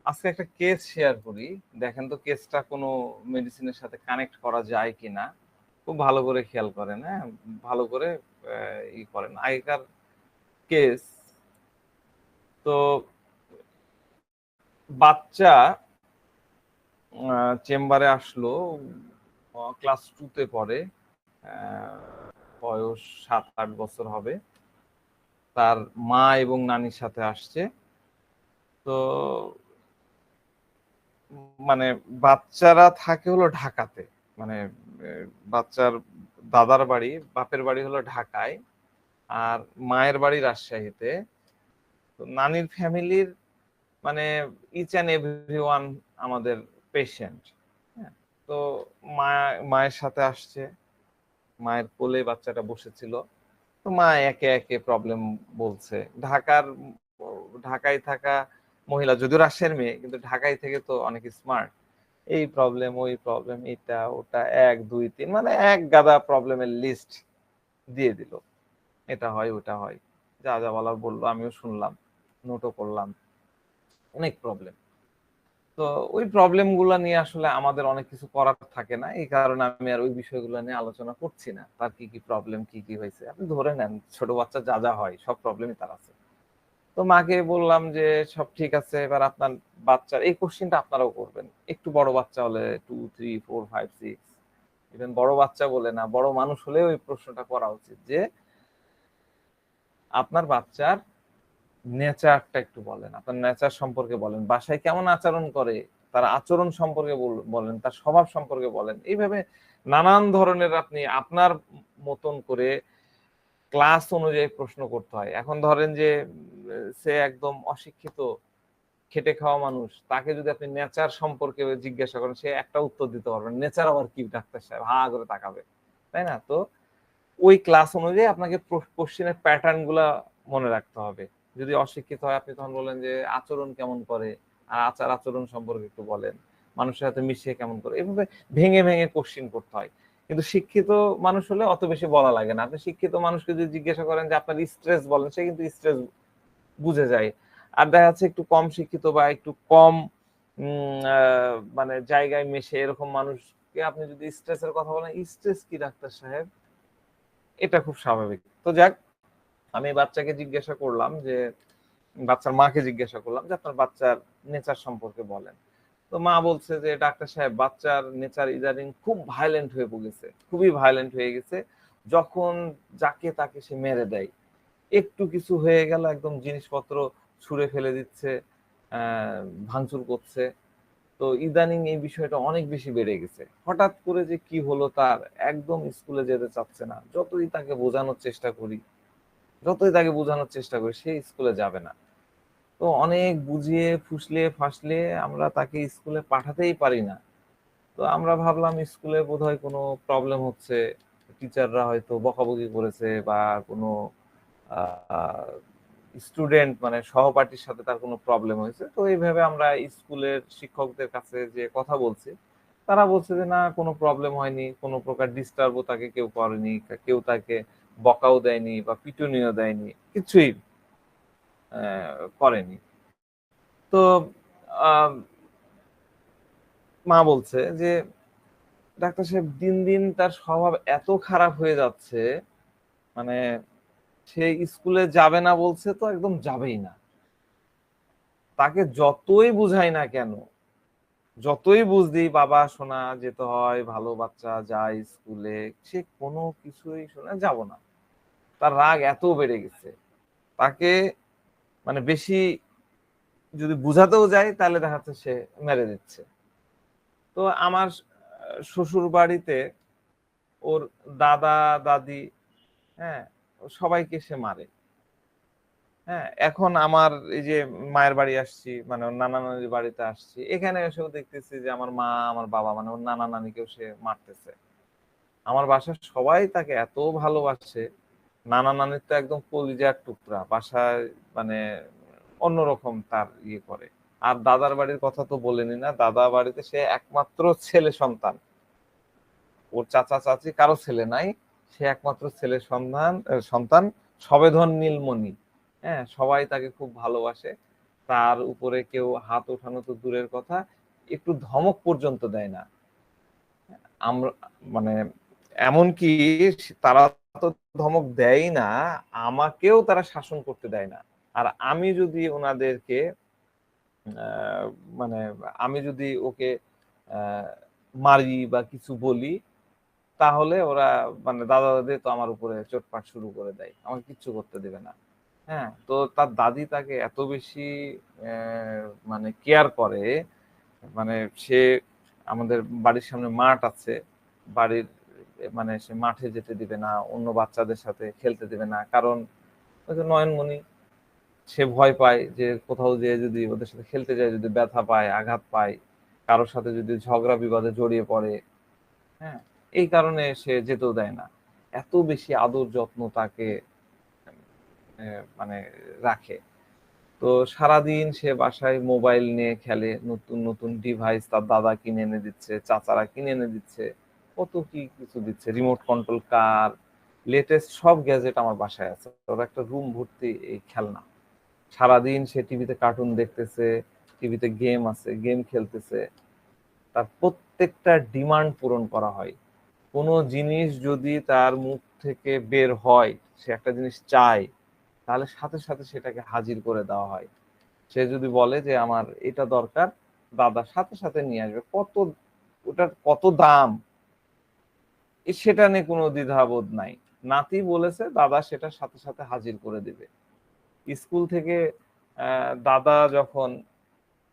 আজকে একটা case share করি, দেখেন তো কেসটা কোনো মেডিসিনের সাথে কানেক্ট করা যায় কিনা। খুব ভালো করে খেয়াল করেন, হ্যাঁ, ভালো করে ই করেন। আগেকার কেস। তো বাচ্চা চেম্বারে আসলো, ক্লাস 2-তে পড়ে, বয়স 7-8 বছর হবে। তার মা এবং নানির সাথে আসছে। তো মানে বাচ্চারা থাকে হলো ঢাকাতে, মানে বাচ্চার দাদার বাড়ি, বাপের বাড়ি হলো ঢাকায়, আর মায়ের বাড়ি রাজশাহীতে। তো নানির ফ্যামিলির মানে ইচ অ্যান্ড এভরিওয়ান আমাদের পেশেন্ট। হ্যাঁ, তো মায়ের সাথে আসছে, মায়ের কোলে বাচ্চাটা বসেছিল। তো মা একে একে প্রবলেম বলছে। ঢাকায় থাকা মহিলা, যদিও রাজশাহীর মেয়ে, কিন্তু ঢাকায় থেকে তো অনেক স্মার্ট। এই প্রবলেম, ওই প্রবলেম, এটা ওটা, 1 2 3, মানে এক গাদা প্রবলেমের লিস্ট দিয়ে দিল। এটা হয়, ওটা হয়, যা যা বলার বললো, আমিও শুনলাম, নোটও করলাম। অনেক প্রবলেম। তো ওই প্রবলেম গুলা নিয়ে আসলে আমাদের অনেক কিছু করার থাকে না, এই কারণে আমি আর ওই বিষয়গুলো নিয়ে আলোচনা করছি না। তার কি কি প্রবলেম, কি কি হয়েছে, আপনি ধরে নেন ছোট বাচ্চা যা যা হয় সব প্রবলেমই তার আছে। তো মাকে বললাম যে সব ঠিক আছে, এবার আপনার বাচ্চার এই কোশ্চেনটা আপনারাও করবেন। একটু বড় বাচ্চা হলে 2 3 4 5 6, ইভেন বড় বাচ্চা বলে না, বড় মানুষ হলে ওই প্রশ্নটা করা উচিত যে আপনার বাচ্চার নেচারটা একটু বলেন, আপনার নেচার সম্পর্কে বলেন, বাসায় কেমন আচরণ করে তার আচরণ সম্পর্কে বলেন, তার স্বভাব সম্পর্কে বলেন। এইভাবে নানান ধরনের আপনি আপনার মতন করে ক্লাস অনুযায়ী প্রশ্ন করতে হয়। এখন ধরেন যে সে একদম অশিক্ষিত, খেটে খাওয়া মানুষ, তাকে যদি আপনি নেচার সম্পর্কে জিজ্ঞাসা করেন, সে একটা উত্তর দিতে পারবেন, নেচার আবার কি ডাক্তার সাহেব, হা করে তাকাবে, তাই না? তো ওই ক্লাস অনুযায়ী আপনাকে কোশ্চেনের প্যাটার্ন গুলা মনে রাখতে হবে। যদি অশিক্ষিত হয় আপনি তখন বলেন যে আচরণ কেমন করে, আর আচার আচরণ সম্পর্কে একটু বলেন, মানুষের সাথে মিশিয়ে কেমন করে, এভাবে ভেঙে ভেঙে কোশ্চেন করতে হয়। কিন্তু শিক্ষিত মানুষ হলে অত বেশি বলা লাগে না। আপনি শিক্ষিত মানুষকে যদি জিজ্ঞাসা করেন যে আপনার স্ট্রেস বলেন, সে কিন্তু স্ট্রেস বুঝে যায়। আর দেখা যাচ্ছে একটু কম শিক্ষিত বা একটু কম মানে জায়গায় মেশে এরকম মানুষকে আপনি যদি স্ট্রেসের কথা বলেন, স্ট্রেস কি ডাক্তার সাহেব, এটা খুব স্বাভাবিক। তো যাক, আমি বাচ্চাকে জিজ্ঞাসা করলাম যে বাচ্চার মাকে জিজ্ঞাসা করলাম যে আপনার বাচ্চার নেচার সম্পর্কে বলেন। তো মা বলছে যে ডাক্তার সাহেব, বাচ্চার নেচার ইদানিং খুব ভায়োলেন্ট হয়ে পড়েছে, খুবই ভায়োলেন্ট হয়ে গেছে। যখন যাকে তাকে সে মেরে দেয়, একটু কিছু হয়ে গেল একদম জিনিসপত্র ছুঁড়ে ফেলে দিচ্ছে, ভাঙচুর করছে। তো ইদানিং এই বিষয়টা অনেক বেশি বেড়ে গেছে। হঠাৎ করে যে কি হলো তার, একদম স্কুলে যেতে চাচ্ছে না। যতই তাকে বোঝানোর চেষ্টা করি সে স্কুলে যাবে না। তো অনেক বুঝিয়ে ফুসলিয়ে ফাসলিয়ে আমরা তাকে স্কুলে পাঠাতেই পারি না। তো আমরা ভাবলাম স্কুলে বোধহয় কোনো প্রবলেম হচ্ছে, টিচাররা হয়তো বকাবকি করেছে, বা কোনো স্টুডেন্ট মানে সহপাঠীর সাথে তার কোনো প্রবলেম হয়েছে। তো এইভাবে আমরা স্কুলের শিক্ষকদের কাছে যে কথা বলছি, তারা বলছে যে না, কোনো প্রবলেম হয়নি, কোনো প্রকার ডিস্টার্বও তাকে কেউ করেনি, কেউ তাকে বকাও দেয়নি বা পিটুনিও দেয়নি, কিছুই করেনি। তো আহ, মা বলছে যে ডাক্তার সাহেব, দিন দিন তার স্বভাব এত খারাপ হয়ে যাচ্ছে, মানে সে স্কুলে যাবে না বলছে তো একদম যাবেই না। তাকে যতই বুঝাই না কেন, যতই বুঝদি বাবা শোনা যেতে হয়, ভালো বাচ্চা যায় স্কুলে, সে কোনো কিছুই শোনা যাব না। তার রাগ এত বেড়ে গেছে, তাকে মানে বেশি যদি বুঝাতেও যায় তাহলে দেখা যাচ্ছে সে মেরে দিচ্ছে। তো আমার শ্বশুর বাড়িতে ওর দাদা দাদি, হ্যাঁ, সবাইকে সে মারে। হ্যাঁ, এখন আমার এই যে মায়ের বাড়ি আসছি, মানে ওর নানা নানির বাড়িতে আসছি, এখানে এসেও দেখতেছি যে আমার মা, আমার বাবা, মানে ওর নানা নানিকেও সে মারতেছে। আমার বাসার সবাই তাকে এত ভালোবাসে, নানা নানির তো একদম কলিজার টুকরা বাসায়, মানে অন্যরকম তার ইয়ে করে। আর দাদার বাড়ির কথা তো বলেনি না, দাদা বাড়িতে সে একমাত্র ছেলে সন্তান, ওর চাচা চাচি কারো ছেলে নাই, সে একমাত্র ছেলে সন্তান। সন্তান, সবেধন নীলমণি। হ্যাঁ, সবাই তাকে খুব ভালোবাসে। তার উপরে কেউ হাত ওঠানো তো দূরের কথা, একটু ধমক পর্যন্ত দেয় না। আমরা মানে এমনকি তারা তো ধমক দেয়ই না, আমাকেও তারা শাসন করতে দেয় না। আর আমি যদি ওনাদেরকে মানে আমি যদি ওকে মারি বা কিছু বলি, তাহলে ওরা মানে দাদা দাদি তো আমার উপরে চোটপাট শুরু করে দেয়, আমাকে কিচ্ছু করতে দেবে না। হ্যাঁ, তো তার দাদি তাকে এত বেশি মানে কেয়ার করে, মানে সে আমাদের বাড়ির সামনে মাঠ আছে, বাড়ির মানে সে মাঠে যেতে দিবে না, অন্য বাচ্চাদের সাথে খেলতে দেবে না, কারণ ওই যে নয়নমণি, সে ভয় পায় যে কোথাও যেয়ে যদি ওদের সাথে খেলতে যায়, যদি ব্যথা পায়, আঘাত পায়, কারোর সাথে যদি ঝগড়া বিবাদে জড়িয়ে পড়ে, হ্যাঁ, এই কারণে সে যেতেও দেয় না। এত বেশি আদর যত্ন তাকে মানে রাখে। তো সারাদিন সে বাসায় মোবাইল নিয়ে খেলে, নতুন নতুন ডিভাইস তার দাদা কিনে এনে দিচ্ছে, চাচারা কিনে এনে দিচ্ছে, কত কি কিছু দিচ্ছে, রিমোট কন্ট্রোল কার, লেটেস্ট সব গ্যাজেট আমার বাসায় আছে। ওর একটা রুম ভর্তি এই খেলনা। সারাদিন সে টিভিতে কার্টুন দেখতেছে, টিভিতে গেম আছে, গেম খেলতেছে, তার প্রত্যেকটা ডিমান্ড পূরণ করা হয়। কোনো জিনিস যদি তার মুখ থেকে বের হয়, সে একটা জিনিস চায়, তাহলে সাথে সাথে সেটাকে হাজির করে দেওয়া হয়। সে যদি বলে যে আমার এটা দরকার, দাদা সাথে সাথে নিয়ে আসবে। ওটার কত দাম, সেটা নিয়ে কোনো দ্বিধাবোধ নাই। নাতি বলেছে, দাদা সেটা সাথে সাথে হাজির করে দিবে। স্কুল থেকে দাদা যখন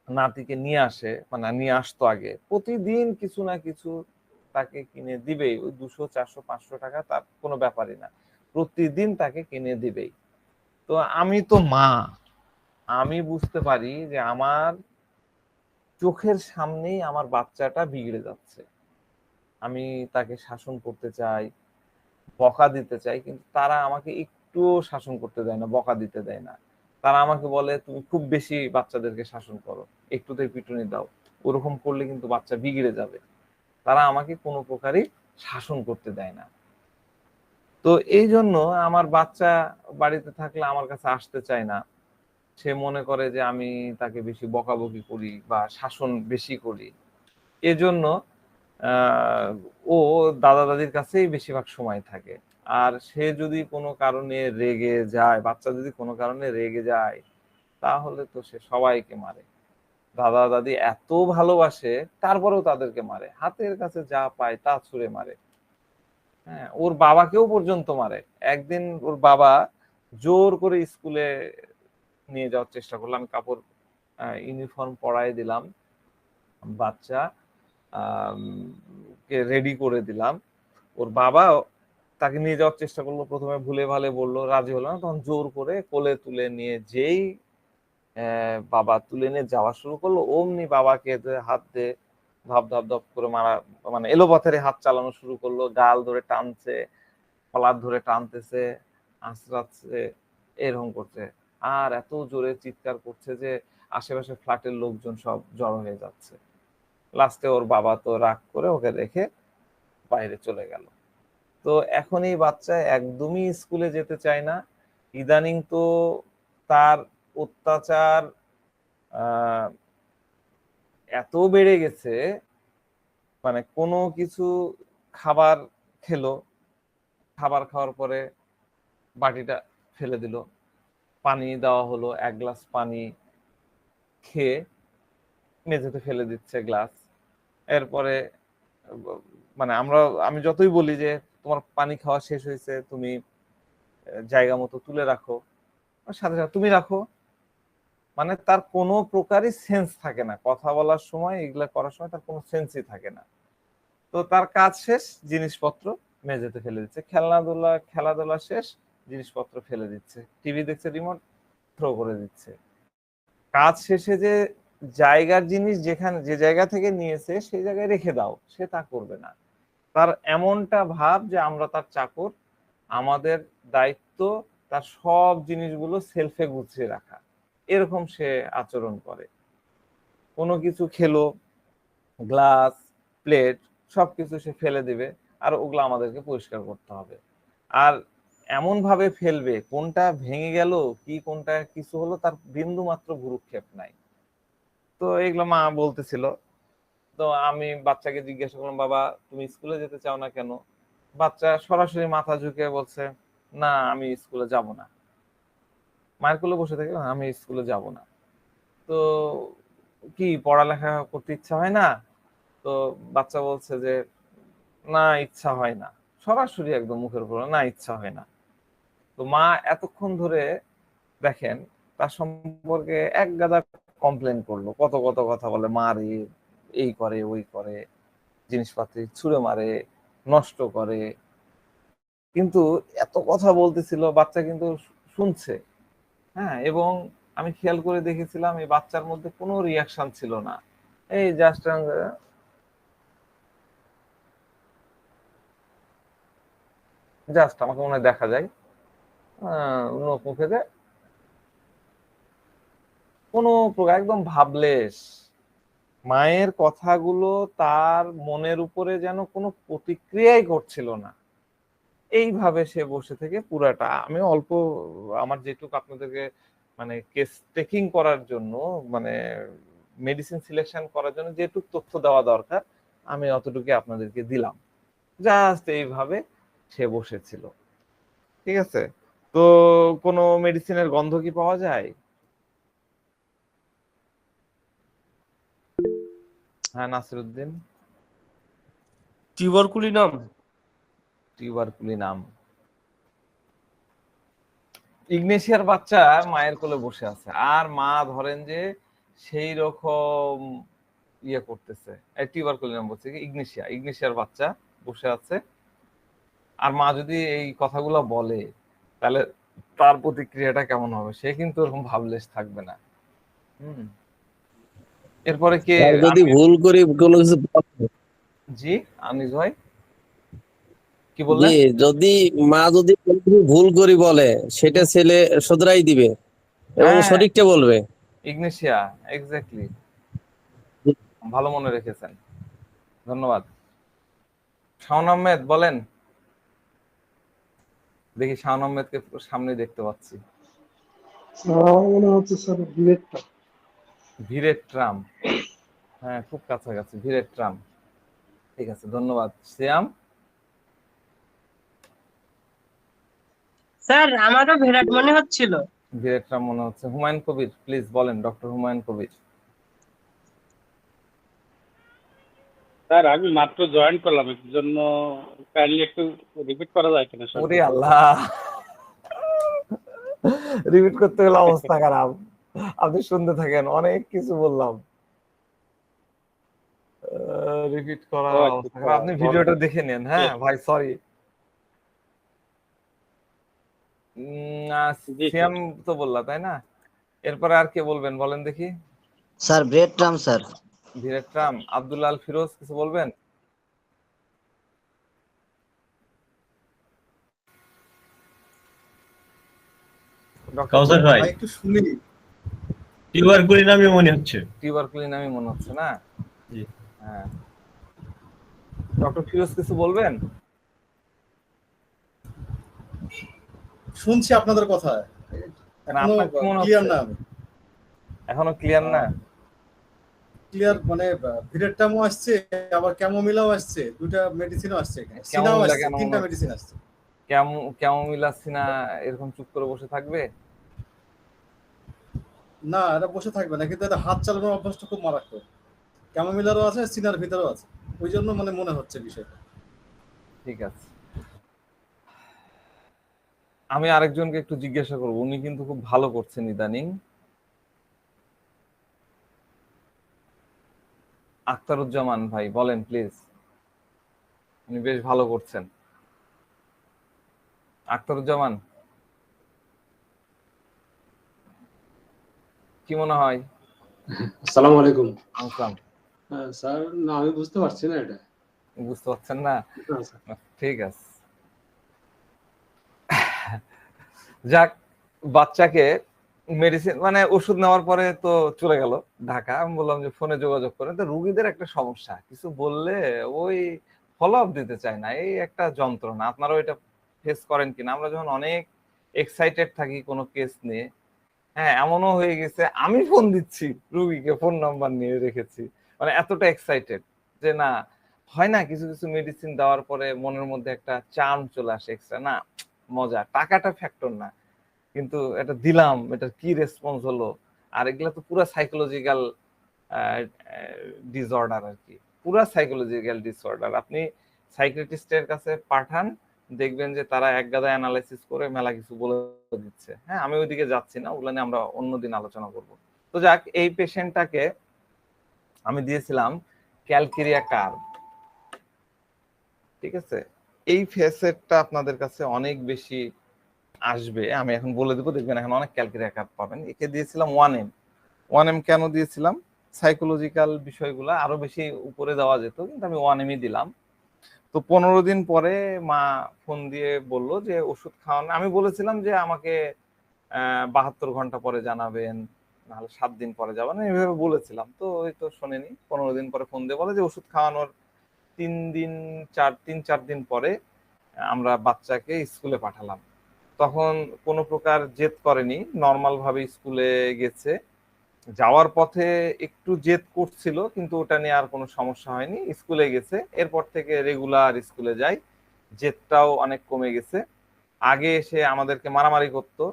নাতিকে নিয়ে আসে, মানে নিয়ে আসতো আগে, প্রতিদিন কিছু না কিছু তাকে কিনে দিবেই। ওই 200, 400, 500 টাকা তার কোনো ব্যাপারই না, প্রতিদিন তাকে কিনে দিবেই। তো আমি তো মা, আমি বুঝতে পারি যে আমার চোখের সামনেই আমার বাচ্চাটা বিগড়ে যাচ্ছে। আমি তাকে শাসন করতে চাই, বকা দিতে চাই, কিন্তু তারা আমাকে একটুও শাসন করতে দেয় না, বকা দিতে দেয় না। তারা আমাকে বলে তুমি খুব বেশি বাচ্চাদেরকে শাসন করো, একটুতেই পিটুনি দাও, ওরকম করলে কিন্তু বাচ্চা বিগড়ে যাবে। তারা আমাকে কোনো প্রকারই শাসন করতে দেয় না। তো এই জন্য আমার বাচ্চা বাড়িতে থাকলে আমার কাছে আসতে চায় না। সে মনে করে যে আমি তাকে বেশি বকাবকি করি বা শাসন বেশি করি। এজন্য আহ, ও দাদা দাদির কাছেই বেশিরভাগ সময় থাকে। আর সে যদি কোনো কারণে রেগে যায়, বাচ্চা যদি কোনো কারণে রেগে যায়, তাহলে তো সে সবাইকে মারে। দাদা দাদি এত ভালোবাসে, তারপরেও তাদেরকে মারে, হাতের কাছে যা পায় তা ছুঁড়ে মারে। হ্যাঁ, ওর বাবাকেও পর্যন্ত মারে। একদিন ওর বাবা জোর করে স্কুলে নিয়ে যাওয়ার চেষ্টা করলো, আমি কাপড় ইউনিফর্ম পরাই দিলাম, বাচ্চা কে রেডি করে দিলাম, ওর বাবা তাকে নিয়ে যাওয়ার চেষ্টা করলো, প্রথমে ভুলে ভালে বললো, রাজি হলো না, তখন জোর করে কোলে তুলে নিয়ে যেই বাবা তুলে নিয়ে যাওয়া শুরু করলো, অমনি বাবাকে হাত দিয়ে ধপ ধপ ধপ করে মারা, মানে এলোপাথারি হাত চালানো শুরু করলো, গাল ধরে টানছে, কলার ধরে টানতেছে, আঁচড়াচ্ছে, এরকম করছে। আর এত জোরে চিৎকার করছে যে আশেপাশে ফ্ল্যাটের লোকজন সব জড়ো হয়ে যাচ্ছে। লাস্টে ওর বাবা তো রাগ করে ওকে রেখে বাইরে চলে গেল। তো এখন এই বাচ্চা একদমই স্কুলে যেতে চায় না। ইদানিং তো তার অত্যাচার আহ এত বেড়ে গেছে, মানে কোনো কিছু খাবার খেলো, খাবার খাওয়ার পরে বাটিটা ফেলে দিল, পানি দেওয়া হলো, 1 গ্লাস পানি খেয়ে মেঝেতে ফেলে দিচ্ছে গ্লাস। এরপরে মানে আমি যতই বলি যে তোমার পানি খাওয়া শেষ হয়েছে, তুমি জায়গা মতো তুলে রাখো, সাথে সাথে তুমি রাখো। মানে তার কোনো প্রকারই সেন্স থাকে না, কথা বলার সময় এগুলা করার সময় তার কোনো সেন্সই থাকে না। তো তার কাজ শেষ, জিনিসপত্র মেঝেতে ফেলে দিচ্ছে, খেলাধুলা শেষ, জিনিসপত্র ফেলে দিচ্ছে, টিভি দেখছে, রিমোট থ্রো করে দিচ্ছে। কাজ শেষে যে জায়গার জিনিস যেখানে যে জায়গা থেকে নিয়েছে সেই জায়গায় রেখে দাও, সে তা করবে না। তার এমনটা ভাব যে আমরা তার চাকর, আমাদের দায়িত্ব তার সব জিনিসগুলো সেলফে গুছিয়ে রাখা, এরকম সে আচরণ করে। কোনো কিছু খেলো, গ্লাস, প্লেট, সবকিছু সে ফেলে দিবে, আর ওগুলো আমাদেরকে পরিষ্কার করতে হবে। আর এমন ভাবে ফেলবে, কোনটা ভেঙে গেল কি কোনটা কিছু হলো তার বিন্দু মাত্র ভ্রুক্ষেপ নাই। তো এগুলো মা বলতেছিল। তো আমি বাচ্চাকে জিজ্ঞাসা করলাম, বাবা তুমি স্কুলে যেতে চাও না কেন? বাচ্চা সরাসরি মাথা ঝুঁকে বলছে, না আমি স্কুলে যাব না। মায়ের কোলে বসে থেকে, আমি স্কুলে যাব না। তো কি পড়ালেখা করতে ইচ্ছা হয় না? তো বাচ্চা বলছে যে না ইচ্ছা হয় না, সরাসরি একদম মুখের উপর, না ইচ্ছা হয় না। তো মা এতক্ষণ ধরে দেখেন তার সম্পর্কে এক গাদা কমপ্লেন করলো, কত কত কথা বলে, মারে, এই করে ওই করে, জিনিসপাতি ছুঁড়ে মারে, নষ্ট করে। কিন্তু এত কথা বলতেছিল বাচ্চা কিন্তু শুনছে। হ্যাঁ, এবং আমি খেয়াল করে দেখেছিলাম এই বাচ্চার মধ্যে কোনো রিয়াকশন ছিল না। এই জাস্ট জাস্ট আমাকে মনে হয় দেখা যায় নখ মুখে দেয়, কোনো প্রকার একদম ভাবলেস। মায়ের কথাগুলো তার মনের উপরে যেন কোনো প্রতিক্রিয়াই করছিল না। এইভাবে সে বসে থেকে পুরাটা, আমি অল্প আমার যেটুকু আপনাদেরকে মানে কেস টেকিং করার জন্য, মানে মেডিসিন সিলেকশন করার জন্য যেটুকু তথ্য দেওয়া দরকার আমি অতটুকু আপনাদেরকে দিলাম। জাস্ট এইভাবে সে বসেছিল। ঠিক আছে? তো কোনো মেডিসিনের গন্ধ কি পাওয়া যায়? হ্যাঁ নাসিরউদ্দিন। টিউবারকুলিনাম। টিউবারকুলিনাম। ইগনেশিয়ার বাচ্চা মায়ের কোলে বসে আছে, আর মা ধরেন যে সেই রকম ইয়ে করতেছে, টিউবারকুলিনাম বলছে কি, ইগনেশিয়ার বাচ্চা বসে আছে, আর মা যদি এই কথাগুলো বলে তাহলে তার প্রতিক্রিয়াটা কেমন হবে? সে কিন্তু ওরকম ভাবলেস থাকবে না। হুম। এরপরে কে? আর যদি ভুল করি কোনো কিছু, জি আনিস ভাই কি জি, বললেন? যদি মা যদি কোনো কিছু ভুল করি বলে, সেটা হুম, ছেলে শুধরাই দিবে এবং হ্যাঁ সঠিকটা বলবে। ইগনেশিয়া, এক্স্যাক্টলি, ভালো মনে রেখেছেন, ধন্যবাদ। শাওন আহমেদ বলেন দেখি, শাওন আহমেদকে সামনে দেখতে পাচ্ছি। আমার মনে হচ্ছে স্যার ডিরেক্টর। ভিরেট ট্রাম, হ্যাঁ খুব কাছাকাছি, ভিরেট ট্রাম। ঠিক আছে, ধন্যবাদ। শ্যাম? স্যার আমারও বিরাট মনে হচ্ছিল। ভিরেট ট্রাম মনে হচ্ছে। হুমায়ুন কবির প্লিজ বলেন, ডক্টর হুমায়ুন কবির। স্যার আমি মাত্র জয়েন করলাম, এর জন্য কাইন্ডলি একটু রিপিট করা যায় কিনা স্যার? ওরে আল্লাহ, রিপিট করতে গেলে অবস্থা খারাপ। আপনি শুনতে থাকেন, অনেক কিছু বললাম, রিপিট করা ও আচ্ছা অবস্থা আচ্ছা, খারাপ। আপনি ভিডিওটা দেখে নেন। হ্যাঁ ভাই সরি। জি স্যার। সিয়াম তো বললা তাই না? এরপরে আর কে বলবেন বলেন দেখি। স্যার ব্রেড ট্রাম স্যার। ভিরেট ট্রাম। আব্দুল্লাহ আল ফিরোজ কিছু বলবেন? ডক্টর কাউসার ভাই, একটু শুনি। টিউবারকুলিনামই মনে হচ্ছে। টিউবারকুলিনামই মনে হচ্ছে না? জি। হ্যাঁ, ডক্টর ফিরোজ কিছু বলবেন? শুনছি আপনাদের কথা, না এখনো আপনার কি মনে ক্লিয়ার হচ্ছে? না আমি। এখনো ক্লিয়ার না? ক্লিয়ার মানে ভিরেট্টামও আসছে, আবার ক্যামোমিলাও আসছে, দুটা মেডিসিনও আসছে, এখানে সিনাও ক্যামোমিলা আসছে, কেন মনে তিনটা হচ্ছে? মেডিসিন আসছে। ক্যামোমিলা সিনা এরকম চুপ করে বসে থাকবে? না, এটা বসে থাকবে না, কিন্তু এটা হাত চালানোর অভ্যাসটা খুব মারাত্মক। ক্যামোমিলারও আছে, সিনার ভিতরেও আছে, ওই জন্য মানে মনে হচ্ছে বিষয়টা। ঠিক আছে, আমি আরেকজনকে একটু জিজ্ঞাসা করবো, উনি কিন্তু খুব ভালো করছেন ইদানিং। আখতারুজ্জামান ভাই বলেন প্লিজ, উনি বেশ ভালো করছেন। আখতারুজ্জামান কি মনে হয়? আসসালামু আলাইকুম। আসলাম। স্যার, না আমি বুঝতে পারছি না এটা। বুঝতে পারছেন না? না, স্যার। ঠিক আছে, যাক। বাচ্চাকে মেডিসিন মানে ওষুধ নেওয়ার পরে তো চলে গেল ঢাকা। আমি বললাম যে ফোনে যোগাযোগ করেন, তো রুগীদের একটা সমস্যা, কিছু বললে ওই ফলো আপ দিতে চায় না, এই একটা যন্ত্রণা। আপনারাও এটা ফেস করেন কিনা। আমরা যখন অনেক এক্সাইটেড থাকি কোনো কেস নিয়ে, হ্যাঁ এমনও হয়ে গেছে আমি ফোন দিচ্ছি রুগীকে, ফোন নাম্বার নিয়ে রেখেছি, মানে এতটা এক্সাইটেড যে না হয় না কিছু কিছু মেডিসিন দেওয়ার পরে মনের মধ্যে একটা চার্ম চলে আসে এক্সট্রা, না মজা, টাকাটা ফ্যাক্টর না, কিন্তু এটা দিলাম, এটা কি রেসপন্স হলো। আর এগুলা তো পুরো সাইকোলজিক্যাল ডিসঅর্ডার আর কি, পুরো সাইকোলজিক্যাল ডিসঅর্ডার। আপনি সাইকিয়াট্রিস্টের কাছে পাঠান, দেখবেন যে তারা এক গাদা অ্যানালাইসিস করে মেলা কিছু বলে দিচ্ছে। হ্যাঁ আমি ওইদিকে যাচ্ছি না, ওগুলো নিয়ে আমরা অন্যদিন আলোচনা করব। তো যাক, এই পেশেন্টটাকে আমি দিয়েছিলাম ক্যালকেরিয়া কার্ভ, ঠিক আছে। এই ফেসেটটা আপনাদের কাছে অনেক বেশি আসবে, আমি এখন বলে দেবো, দেখবেন এখন অনেক ক্যালকেরিয়া কার্ভ পাবেন। একে দিয়েছিলাম 1M। 1M কেন দিয়েছিলাম, সাইকোলজিক্যাল বিষয়গুলো আরো বেশি উপরে দেওয়া যেত, কিন্তু আমি 1M দিলাম। তো 15 দিন পরে মা ফোন দিয়ে বলল যে ওষুধ খাওয়ানো, আমি বলেছিলাম যে আমাকে 72 ঘন্টা পরে জানাবেন, নাহলে 7 দিন পরে যাবেন, এইভাবে বলেছিলাম। তো ওই তো শোনেনি, 15 দিন পরে ফোন দিয়ে বলে যে ওষুধ খাওয়ানোর 3-4 দিন পরে আমরা বাচ্চাকে স্কুলে পাঠালাম। তখন কোনো প্রকার জেদ করেনি, নর্মাল ভাবে স্কুলে গেছে। যাওয়ার পথে একটু জেদ করছিল, কিন্তু ওটা নিয়ে আর কোনো সমস্যা হয়নি, স্কুলে গেছে। এরপর থেকে রেগুলার স্কুলে যায়, জেদটাও অনেক কমে গেছে। আগে সে আমাদেরকে মারামারি করতো,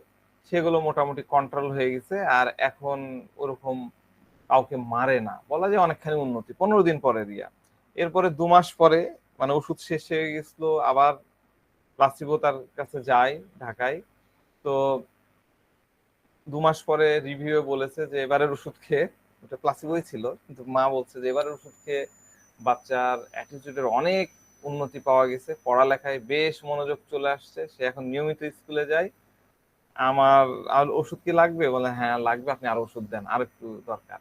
সেগুলো মোটামুটি কন্ট্রোল হয়ে গেছে, আর এখন ওরকম কাউকে মারে না, বলা যায় অনেকখানি উন্নতি 15 দিন পরে দিয়া। এরপরে 2 মাস পরে, মানে ওষুধ শেষ হয়ে গেছিল, আবার প্লাসিবো তার কাছে যায় ঢাকায়। তো 2 মাস পরে রিভিউ বলেছে যে এবারের ওষুধ খেয়ে, ওটা প্লাসিবোই ছিল, কিন্তু মা বলছে যে এবারের ওষুধ খেয়ে বাচ্চার অ্যাটিটিউডের অনেক উন্নতি পাওয়া গেছে, পড়ালেখায় বেশ মনোযোগ চলে আসছে, সে এখন নিয়মিত স্কুলে যায়। আমার আর ওষুধ কি লাগবে, বলে হ্যাঁ লাগবে, আপনি আরো ওষুধ দেন, আর একটু দরকার।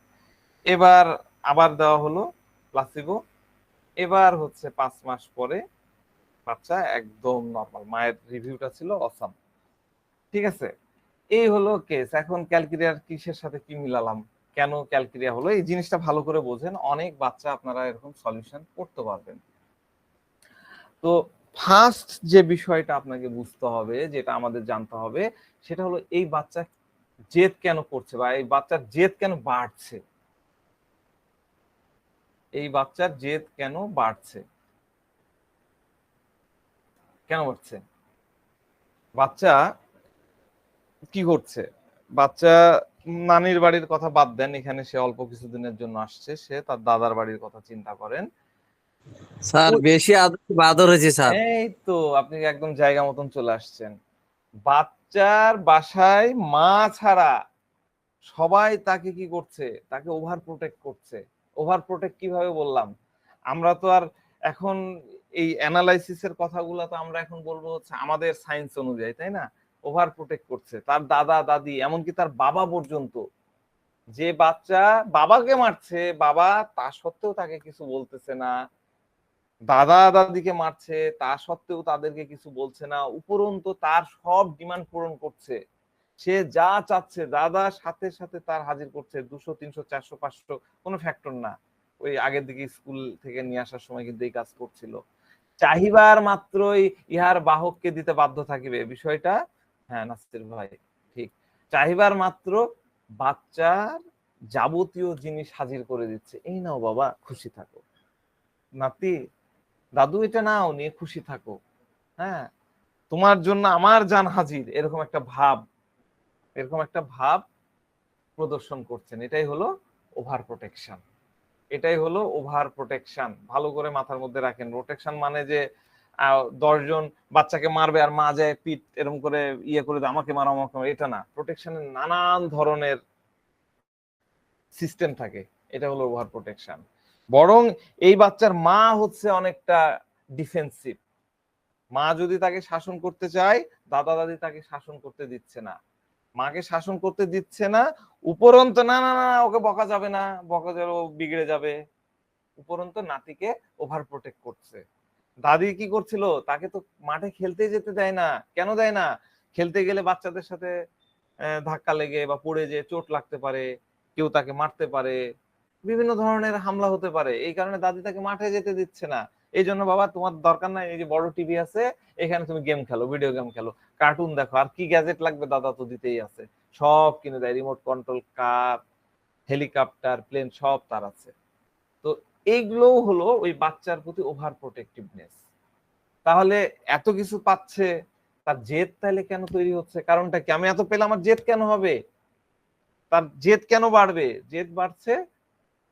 এবার আবার দেওয়া হলো প্লাসিবো। এবার হচ্ছে 5 মাস পরে বাচ্চা একদম নর্মাল, মায়ের রিভিউটা ছিল অসাম, ঠিক আছে। এই হলো কেস। এখন ক্যালকেরিয়ার কিসের সাথে কি মিলালাম, কেন ক্যালকেরিয়া হলো, এই জিনিসটা ভালো করে বোঝেন, অনেক বাচ্চা আপনারা এরকম সলিউশন করতে পারবেন। তো ফার্স্ট যে বিষয়টা আপনাকে বুঝতে হবে, যেটা আমাদের জানতে হবে, সেটা হলো এই বাচ্চা জেদ কেন করছে, বা এই বাচ্চার জেদ কেন বাড়ছে, এই বাচ্চার জেদ কেন বাড়ছে, কেন বাড়ছে। বাচ্চা কি করছে, বাচ্চা নানির বাড়ির কথা বাদ দেন, এখানে সে অল্প কিছুদিনের জন্য আসছে, সে তার দাদার বাড়ির কথা চিন্তা করেন। স্যার বেশি আদর হয়েছে স্যার। এই তো আপনি একদম জায়গা মতন চলে আসছেন। বাচ্চার বাসায় মা ছাড়া সবাই তাকে কি করছে, তাকে ওভার প্রোটেক্ট করছে। ওভার প্রোটেক্ট কিভাবে বললাম, আমরা তো আর এখন এই অ্যানালাইসিসের কথাগুলো তো আমরা এখন বলবো হচ্ছে আমাদের সায়েন্স অনুযায়ী, তাই না। ওভার প্রোটেক্ট করছে তার দাদা দাদি, এমনকি তার বাবা পর্যন্ত। যে বাচ্চা বাবাকে মারছে, বাবা তা সত্ত্বেও তাকে কিছু বলতেছে না, দাদা দাদিকে মারছে তা সত্ত্বেও তাদেরকে কিছু বলছে না, উপরন্তু তার সব ডিমান্ড পূরণ করছে। সে যা চাচ্ছে দাদা সাথে সাথে তার হাজির করছে, 200 300 400 500 কোনো ফ্যাক্টর না। ওই আগের দিকে স্কুল থেকে নিয়ে আসার সময় কিন্তু এই কাজ করছিল। চাহিবার মাত্রই ইহার বাহককে দিতে বাধ্য থাকিবে, বিষয়টা হ্যাঁ নাসির ভাই ঠিক। চাহিবার মাত্র বাচ্চার যাবতীয় জিনিস হাজির করে দিচ্ছে, এই নাও বাবা খুশি থাকো, নাতি দাদু এটা নাও নিয়ে খুশি থাকো, হ্যাঁ তোমার জন্য আমার জান হাজির, এরকম একটা ভাব, এরকম একটা ভাব প্রদর্শন করছেন। এটাই হলো ওভার প্রোটেকশন, এটাই হলো ওভার প্রোটেকশন। ভালো করে মাথার মধ্যে রাখেন, প্রোটেকশন মানে যে 10 জন বাচ্চাকে মারবে আর মা যায় পিট এরকম করে ইয়ে করে আমাকে মারো আমাকে মারো, এটা না। প্রোটেকশনের নানান ধরনের সিস্টেম থাকে, এটা হলো ওভার প্রোটেকশন। বরং এই বাচ্চার মা হচ্ছে অনেকটা ডিফেন্সিভ। মা যদি তাকে শাসন করতে চায়, দাদা দাদি তাকে শাসন করতে দিচ্ছে না, মাকে শাসন করতে দিচ্ছে না। উপরন্তু না না না ওকে বকা যাবে না, বকা যাবে ও বিগড়ে যাবে, উপরন্তু নাতিকে ওভার প্রোটেক্ট করছে। দাদি কি করছিল, তাকে তো মাঠে খেলতে যেতে দেয় না। কেন দেয় না, খেলতে গেলে বাচ্চাদের সাথে ধাক্কা লেগে বা পড়ে যে চোট লাগতে পারে, কেউ তাকে মারতে পারে, বিভিন্ন ধরনের হামলা হতে পারে, এই কারণে দাদি তাকে মাঠে যেতে দিচ্ছে না। এই জন্য বাবা তোমার দরকার নাই, এই যে বড় টিভি আছে, এখানে তুমি গেম খেলো, ভিডিও গেম খেলো, কার্টুন দেখো, আর কি গ্যাজেট লাগবে দাদা তো দিতেই আছে, সব কিনে দেয়, remote control car, helicopter, plane, সব তার আছে। তো এইগুলোও হলো ওই বাচ্চার প্রতি ওভার প্রোটেক্টিভনেস। তাহলে এত কিছু পাচ্ছে, তার জেদ তাহলে কেন তৈরি হচ্ছে? কারণটা কি? আমি এত পেলে আমার জেদ কেন হবে? তার জেদ কেন বাড়বে? জেদ বাড়ছে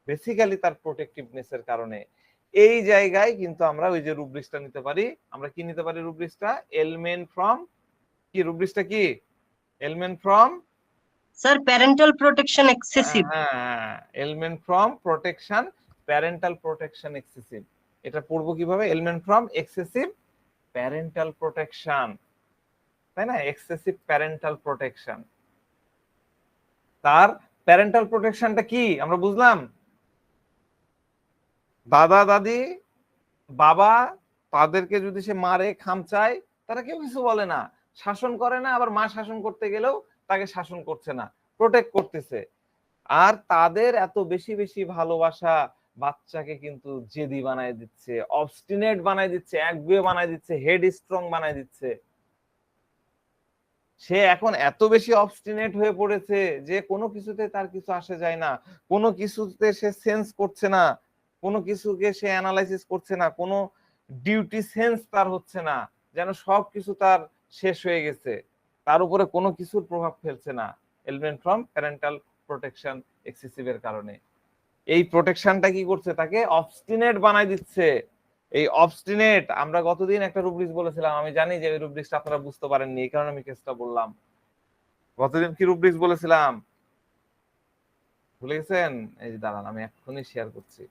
বেসিক্যালি তার প্রোটেক্টিভনেস এর কারণে। এই জায়গায় কিন্তু আমরা ওই যে রুব্রিক্সটা নিতে পারি। আমরা কি নিতে পারি? রুব্রিক্সটা এলিমেন্ট ফ্রম, কি রুব্রিক্সটা কি? Element from, sir parental protection excessive. হ্যাঁ, element from protection, parental protection excessive. এটা পড়বো কিভাবে? Element from excessive parental protection, তাই না? Excessive parental protection. তার প্যারেন্টাল প্রোটেকশনটা কি আমরা বুঝলাম? দাদা দাদি বাবা তাদেরকে যদি সে মারে, খামচায়, তারা কেউ কিছু বলে না, শাসন করে না, আবার মা শাসন করতে গেলেও তাকে শাসন করছে না, প্রোটেক্ট করতেছে। আর তাদের এত বেশি বেশি ভালোবাসা বাচ্চাকে কিন্তু জেদি বানায় দিচ্ছে, অবস্টিনেট বানায় দিচ্ছে, একগুঁয়ে বানায় দিচ্ছে, হেড স্ট্রং বানায় দিচ্ছে। সে এখন এত বেশি অবস্টিনেট হয়ে পড়েছে যে কোনো কিছুতে তার কিছু আসে যায় না, কোনো কিছুতে সে সেন্স করছে না, কোনো কিছুকে সে অ্যানালাইসিস করছে না, কোনো ডিউটি সেন্স তার হচ্ছে না, যেন সবকিছু তার শেষ হয়ে গেছে, তার উপরে কোনো কিছুর প্রভাব ফেলছে না। এলিমেন্ট ফ্রম প্যারেন্টাল প্রোটেকশন এক্সেসিভের কারণে এই প্রোটেকশনটা কি করছে? তাকে অবস্টিনেট বানায় দিচ্ছে। এই অবস্টিনেট আমরা গতদিন একটা রুব্রিক্স বলেছিলাম, আমি জানি যে এই রুব্রিক্সটা আপনারা বুঝতে পারেননি, এই কারণে আমি কেসটা বললাম। গতদিন কি রুব্রিক্স বলেছিলাম? ভুলে গেছেন? এই যে দাঁড়ান, আমি এক্ষুনি শেয়ার করছি।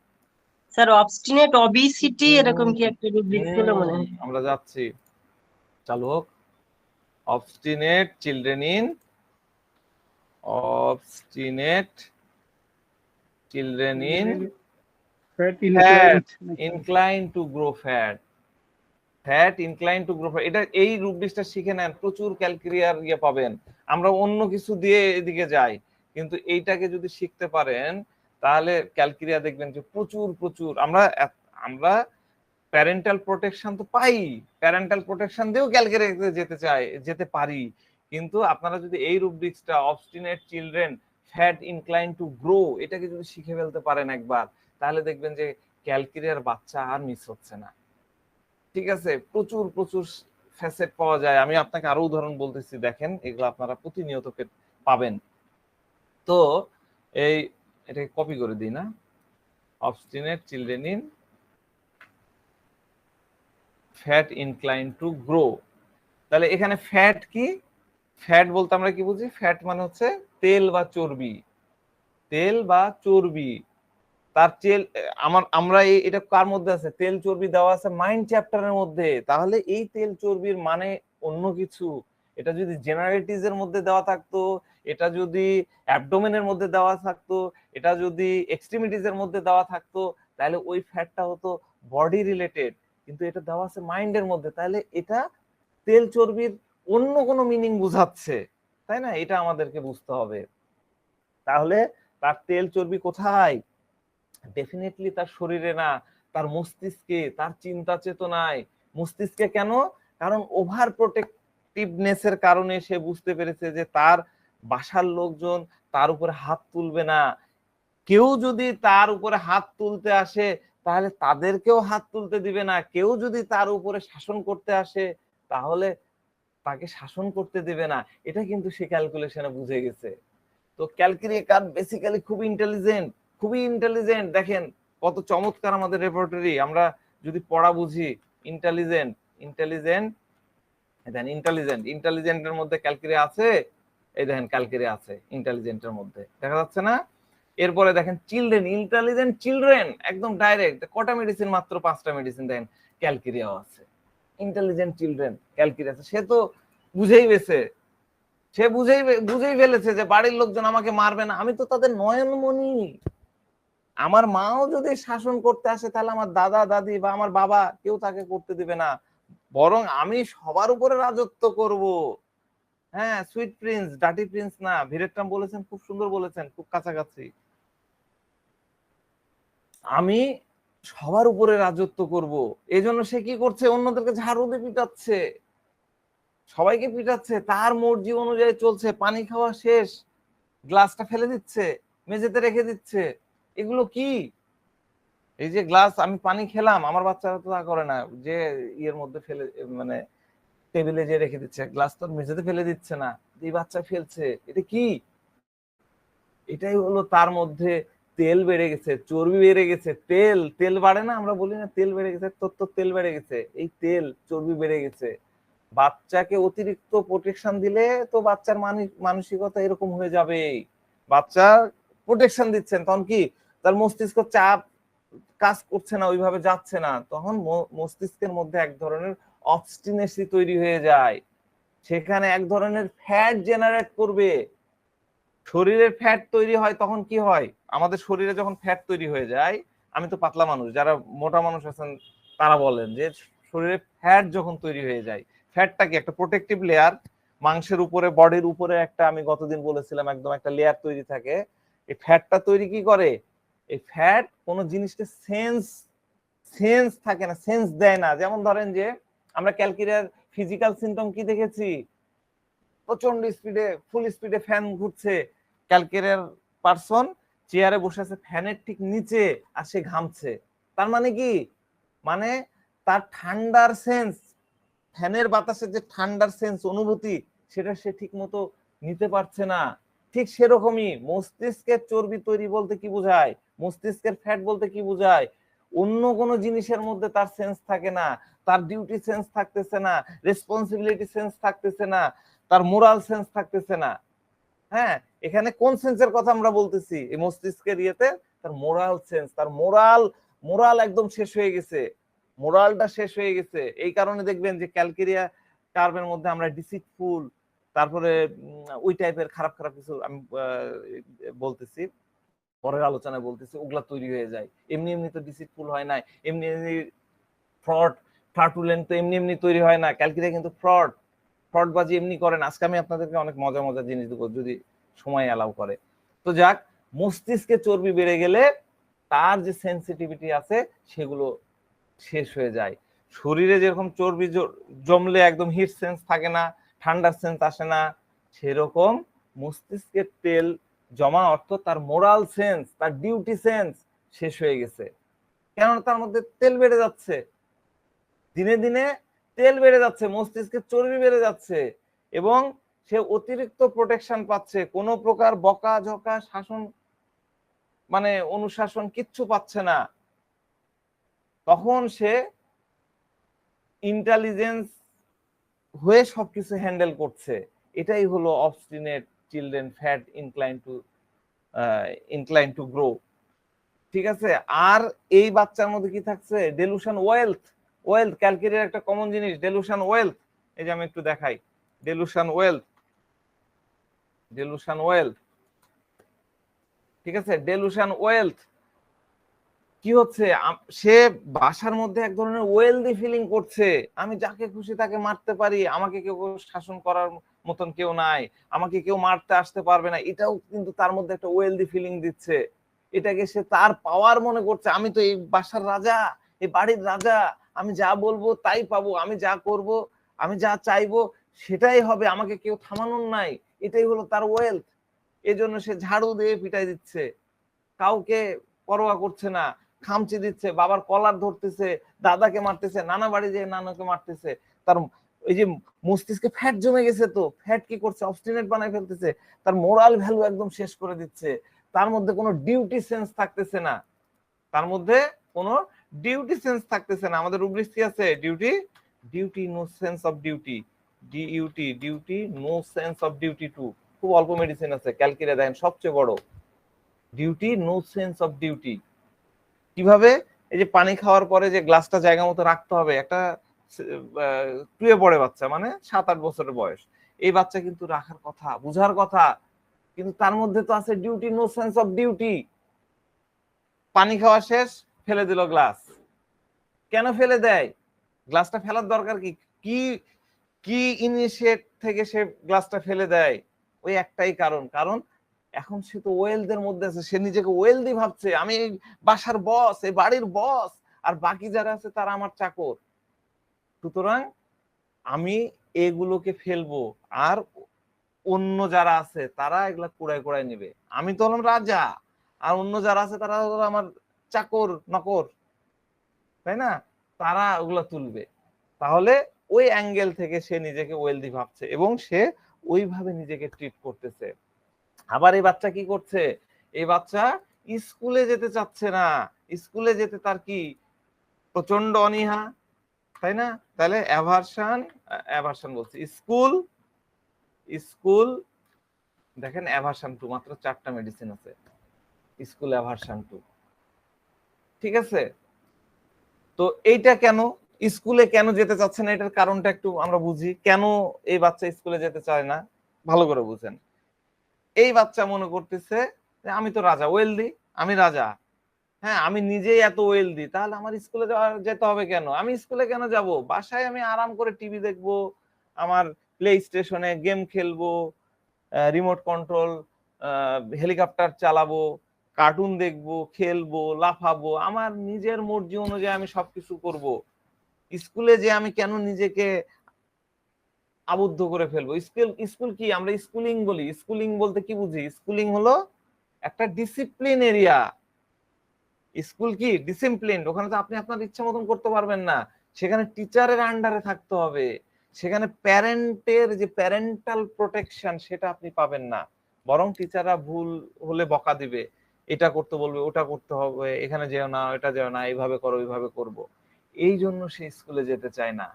স্যার অবস্টিনেট অবিসিটি এরকম কি একটা রুব্রিক ছিল মনে হয়। আমরা যাচ্ছি, চালু হোক। Obstinate children in, obstinate children in Fat fat inclined. inclined to grow fat, fat incline to grow. এটা এই রুব্রিক্সটা শিখে নেন, প্রচুর ক্যালকুলিয়ার ইয়ে পাবেন। আমরা অন্য কিছু দিয়ে এদিকে যাই, কিন্তু এইটাকে যদি শিখতে পারেন তাহলে ক্যালকুলিয়া দেখবেন যে প্রচুর প্রচুর আমরা প্যারেন্টাল প্রোটেকশন তো পাই, প্যারেন্টাল প্রোটেকশন দিয়েও ক্যালকুলিয়াতে যেতে পারি। কিন্তু আপনারা যদি এই রুব্রিক্সটা obstinate children that incline to grow এটাকে যদি শিখে ফেলতে পারেন একবার, তাহলে দেখবেন যে ক্যালকুলিয়ার বাচ্চা আর মিস হচ্ছে না। ঠিক আছে, প্রচুর প্রচুর ফ্যাসেট পাওয়া যায়। আমি আপনাকে আরো উদাহরণ বলতেছি, দেখেন এগুলো আপনারা প্রতিনিয়ত পাবেন। তো এটাকে কপি করে দিই না, obstinate children in fat incline to grow. তাহলে এখানে ফ্যাট কি? ফ্যাট বলতে আমরা কি বুঝি? ফ্যাট মানে হচ্ছে তেল বা চর্বি, তেল বা চর্বি। তার তেল আমরা এটা কার মধ্যে আছে? তেল চর্বি দেওয়া আছে মাইন্ড চ্যাপ্টারের মধ্যে। তাহলে এই তেল চর্বির মানে অন্য কিছু। এটা যদি জেনারেটিভস এর মধ্যে দেওয়া থাকতো, এটা যদি অ্যাবডোমেনের মধ্যে দেওয়া থাকতো, এটা যদি এক্সট্রিমিটিস এর মধ্যে দেওয়া থাকতো, তাহলে ওই ফ্যাটটা হতো বডি রিলেটেড। কিন্তু এটা দেওয়া আছে মাইন্ডের মধ্যে, তাহলে এটা তেল চর্বির অন্য কোনো মিনিং বুঝাচ্ছে, তাই না? এটা আমাদেরকে বুঝতে হবে। তাহলে তার তেল চর্বি কোথায়? ডেফিনেটলি তার শরীরে না, তার মস্তিষ্কে, তার চিন্তা চেতনায়। মস্তিষ্কে কেন? কারণ ওভার প্রোটেক্টিভনেস এর কারণে সে বুঝতে পেরেছে যে তার বাসার লোকজন তার উপরে হাত তুলবে না। কেউ যদি তার উপরে হাত তুলতে আসে তাহলে তাদেরকেও হাত তুলতে দিবে না। কেউ যদি তার উপরে শাসন করতে আসে তাহলে তাকে শাসন করতে দেবে না। এটা কিন্তু সে ক্যালকুলেশনে বুঝে গেছে। তো ক্যালকুলেটর বেসিক্যালি খুব ইন্টেলিজেন্ট, খুবই ইন্টেলিজেন্ট। দেখেন কত চমৎকার আমাদের রেপার্টরি, আমরা যদি পড়া বুঝি। ইন্টেলিজেন্ট, ইন্টেলিজেন্ট, দেখেন ইন্টেলিজেন্ট, ইন্টেলিজেন্টের মধ্যে ক্যালকুলেটর আছে। এই দেখেন ক্যালকুলেটর আছে ইন্টেলিজেন্টের মধ্যে, দেখা যাচ্ছে না? এরপরে দেখেন চিলড্রেন, ইন্টেলিজেন্ট চিলড্রেন, একদম ডাইরেক্ট। কটা মেডিসিন? মাত্র 5টা মেডিসিন। দেখেন ক্যালকুলেটর আছে। ইন্টেলিজেন্ট চিলড্রেন ক্যালকুলেটর আছে। সে তো বুঝেই গেছে, সে বুঝেই ফেলেছে যে বাড়ির লোকজন আমাকে মারবে না, আমি তো তাদের নয়নমণি। আমার মাও যদি শাসন করতে আসে তাহলে আমার দাদা দাদি বা আমার বাবা কেউ তাকে করতে দিবে না, বরং আমি সবার উপরে রাজত্ব করব। হ্যাঁ, সুইট প্রিন্স, ডার্টি প্রিন্স না। ভিরেট্রাম বলেছেন, খুব সুন্দর বলেছেন, খুব কাছাকাছি। আমি সবার উপরে রাজত্ব করব, এই জন্য সে কি করছে, অন্যদেরকে ঝাড়ু দিয়ে পিটাচ্ছে, সবাইকে পিটাচ্ছে, তার মর্জি অনুযায়ী চলছে। পানি খাওয়া শেষ, গ্লাসটা ফেলে দিচ্ছে, মেঝেতে রেখে দিচ্ছে। এগুলো কি? এই যে গ্লাস আমি পানি খেলাম, আমার বাচ্চারা তো তা করে না, যে ইয়ের মধ্যে ফেলে, মানে টেবিলে যে রেখে দিচ্ছে, গ্লাস তো মেঝেতে ফেলে দিচ্ছে না, এই বাচ্চা ফেলছে। এটা কি? এটাই হলো তার মধ্যে তেল বেড়ে গেছে, চর্বি বেড়ে গেছে। তেল তেল বাড়ে না, আমরা বলি না তেল বেড়ে গেছে, তোর তো তেল বেড়ে গেছে। এই তেল চর্বি বেড়ে গেছে। বাচ্চাকে অতিরিক্ত প্রোটেকশন দিলে তো বাচ্চার মানসিকতা এরকম হয়ে যাবে। বাচ্চা প্রোটেকশন দিচ্ছেন, তখন কি তার মস্তিষ্ক চাপ কাজ করছে না, ওইভাবে যাচ্ছে না, তখন মস্তিষ্কের মধ্যে এক ধরনের অবস্টিনেসি তৈরি হয়ে যায়। সেখানে এক ধরনের ফ্যাট জেনারেট করবে। শরীরের ফ্যাট তৈরি হয়, তখন কি হয়, আমাদের শরীরে যখন ফ্যাট তৈরি হয়ে যায়, আমি তো পাতলা মানুষ, যারা মোটা মানুষ আছেন তারা বলেন যে শরীরে ফ্যাট যখন তৈরি হয়ে যায়, ফ্যাটটা কি একটা প্রোটেক্টিভ লেয়ার, মাংসের উপরে, বডির উপরে একটা, আমি গতদিন বলেছিলাম, একদম একটা লেয়ার তৈরি থাকে। এই ফ্যাটটা তৈরি কি করে, এই ফ্যাট কোন জিনিসকে সেন্স থাকে না, সেন্স দেয় না। যেমন ধরেন যে আমরা ক্যালকিরিয়ার ফিজিক্যাল সিম্পটম কি দেখেছি, প্রচন্ড স্পিডে, ফুল স্পিডে ফ্যান ঘুরছে, ক্যালকিরিয়ার পারসন চেয়ারে বসে আছে ফ্যানের ঠিক নিচে, আর সে ঘামছে। তার মানে কি, মানে তার ঠান্ডার সেন্স, ফ্যানের বাতাসের যে ঠান্ডার সেন্স, অনুভূতি, সেটা সে ঠিক মতো নিতে পারছে না। ঠিক সেরকমই মস্তিষ্কের চর্বি তৈরি বলতে কি বোঝায়, মস্তিষ্কের ফ্যাট বলতে কি বোঝায়, অন্য কোনো জিনিসের মধ্যে তার সেন্স থাকে না, তার ডিউটি সেন্স থাকতেছে না, রেসপন্সিবিলিটি সেন্স থাকতেছে না, তার মোরাল সেন্স থাকতেছে না। হ্যাঁ, এখানে কোন সেন্সের কথা আমরা বলতেছি, এই মস্তিষ্কের ইয়েতে তার মোরাল সেন্স, তার মোরাল একদম শেষ হয়ে গেছে, মোরালটা শেষ হয়ে গেছে। এই কারণে দেখবেন যে ক্যালকেরিয়া কার্ভের মধ্যে আমরা ডিসিটফুল, তারপরে ওই টাইপের খারাপ খারাপ কিছু আমি বলতেছি, পরের আলোচনায় বলতেছি, ওগুলা তৈরি হয়ে যায়। এমনি এমনি তো ডিসিটফুল হয় না, এমনি এমনি ফ্রড ফ্রাটুলেন্ট তো এমনি এমনি তৈরি হয় না। ক্যালকেরিয়া কিন্তু ফ্রডবাজি এমনি করেন। আজকে আমি আপনাদেরকে অনেক মজা মজা জিনিস দেবো যদি সময় অ্যালাউ করে। তো যাক, মস্তিষ্কে চর্বি বেড়ে গেলে তার যে সেন্সিটিভিটি আছে সেগুলো শেষ হয়ে যায়। শরীরে যেরকম চর্বি জমলে একদম হিট সেন্স থাকে না, ঠান্ডার সেন্স আসে না, সেরকম মস্তিষ্কের তেল জমা অর্থ তার মোরাল সেন্স, তার ডিউটি সেন্স শেষ হয়ে গেছে। কেননা তার মধ্যে তেল বেড়ে যাচ্ছে, দিনে দিনে তেল বেড়ে যাচ্ছে, মস্তিষ্কের চর্বি বেড়ে যাচ্ছে, এবং সে অতিরিক্ত প্রোটেকশন পাচ্ছে, কোনো প্রকার বকা ঝকা শাসন, মানে অনুশাসন কিচ্ছু পাচ্ছে না। তখন সে ইন্টেলিজেন্স হয়ে সবকিছু হ্যান্ডেল করছে। এটাই হলো obstinate children that incline to grow. ঠিক আছে। আর এই বাচ্চার মধ্যে কি থাকছে, ডেলুশন ওয়েলথ। ক্যালকেরিয়ার একটা কমন জিনিস, ডেলুশন ওয়েলথ। এই যে আমি একটু দেখাই, ডেলুশন ওয়েলথ, ঠিক আছে। ডেলুশন ওয়েলথ কি হচ্ছে, সে বাসার মধ্যে এক ধরনের ওয়েলদি ফিলিং করছে, আমি যাকে খুশি তাকে মারতে পারি, আমাকে কেউ শাসন করার মতন কেউ নাই, আমাকে কেউ মারতে আসতে পারবে না। এটাও কিন্তু তার মধ্যে একটা ওয়েলদি ফিলিং দিচ্ছে। এটাকে সে তার পাওয়ার মনে করছে, আমি তো এই বাসার রাজা, এই বাড়ির রাজা, আমি যা বলবো তাই পাবো, আমি যা করব, আমি যা চাইবো সেটাই হবে, আমাকে কেউ থামানোর নাই। এটাই হলো তার ওয়েলথ। এজন্য সে ঝাড়ু দিয়ে পিটাই দিচ্ছে, কাউকে পরোয়া করছে না, খামচি দিচ্ছে, বাবার কলার ধরতেছে, দাদাকে মারতেছে, নানা বাড়ি যেয়ে নানাকে মারতেছে। তার এই যে মস্তিষ্কে ফ্যাট জমে গেছে, তো ফ্যাট কি করছে, অবস্টিনেট বানায় ফেলতেছে, তার মোরাল ভ্যালু একদম শেষ করে দিচ্ছে। তার মধ্যে কোনো ডিউটি সেন্স থাকতেছে না, আমাদের রুব্রিক্স কি আছে, duty no sense of duty, duty no sense of duty too. খুব অল্প মেডিসিন আছে, ক্যালকেরিয়া দেখেন সবচেয়ে বড়, duty no sense of duty. কিভাবে, এই যে পানি খাওয়ার পরে যে গ্লাসটা জায়গা মতো রাখতে হবে, একটা টুয়ে পড়ে বাচ্চা, মানে 7-8 বছরের বয়স, এই বাচ্চা কিন্তু রাখার কথা, বুঝার কথা, কিন্তু তার মধ্যে তো আছে duty no sense of duty. পানি খাওয়া শেষ, ফেলে দিল গ্লাস। কেন ফেলে দেয়, গ্লাসটা ফেলার দরকার কি, কি ইনিশিয়েট থেকে সে গ্লাসটা ফেলে দেয়, ওই একটাই কারণ এখন সে তো ওয়েলদের মধ্যে আছে, সে নিজেকে ওয়েলদি ভাবছে, আমি এই বাসার বস, এই বাড়ির বস, আর বাকি যারা আছে তারা আমার চাকর। সুতরাং আমি এগুলোকে ফেলবো, আর অন্য যারা আছে তারা এগুলা কুড়ায় কুড়ায় নিবে। আমি তো হলাম রাজা, আর অন্য যারা আছে তারা হলো আমার চাকর নকর, তাই না? তারা ওগুলা তুলবে। তাহলে ওই অ্যাঙ্গেল থেকে সে নিজেকে ওয়েলদি ভাবছে এবং সে ওইভাবে নিজেকে ট্রিট করতেছে। আবার এই বাচ্চা কি করছে, এই বাচ্চা স্কুলে যেতে চাচ্ছে না, স্কুলে যেতে তার কি প্রচন্ড অনীহা, তাই না? তাহলে অ্যাভারশন বলছে স্কুল, স্কুল দেখেন অ্যাভারশন 2, মাত্র 4টা মেডিসিন আছে স্কুল অ্যাভারশন 2, ঠিক আছে? তো এইটা কেন স্কুলে কেন যেতে চাচ্ছে না, এটার কারণটা একটু আমরা বুঝি। কেন এই বাচ্চা স্কুলে যেতে চায় না, ভালো করে বুঝেন। এই বাচ্চা মনে করতেছে যে আমি তো রাজা, ওয়েলদি, আমি রাজা, হ্যাঁ আমি নিজেই এত ওয়েলদি, তাহলে আমার স্কুলে যেতে হবে কেন? আমি স্কুলে কেন যাব? বাসায় আমি আরাম করে টিভি দেখবো, আমার প্লে স্টেশনে গেম খেলবো, রিমোট কন্ট্রোল হেলিকপ্টার চালাবো, কার্টুন দেখবো, খেলবো, লাফাবো, আমার নিজের মর্জি অনুযায়ী আমি সবকিছু করব। স্কুলে যে আমি কেন নিজেকে আবদ্ধ করে ফেলবো? স্কুল কি আমরা স্কুলিং বলি? স্কুলিং বলতে কি বুঝি? স্কুলিং হলো একটা ডিসিপ্লিন এরিয়া। স্কুল কি ডিসিপ্লিন, ওখানে তো আপনি আপনার ইচ্ছা মতন করতে পারবেন না, সেখানে টিচারের আন্ডারে থাকতে হবে, সেখানে প্যারেন্টের যে প্যারেন্টাল প্রোটেকশন সেটা আপনি পাবেন না, বরং টিচাররা ভুল হলে বকা দিবে, এটা করতে বলবে, ওটা করতে হবে, এখানে যেও না, এটা যেও না, এইভাবে করো, ওইভাবে করবো। এই জন্য সে স্কুলে যেতে চায় না।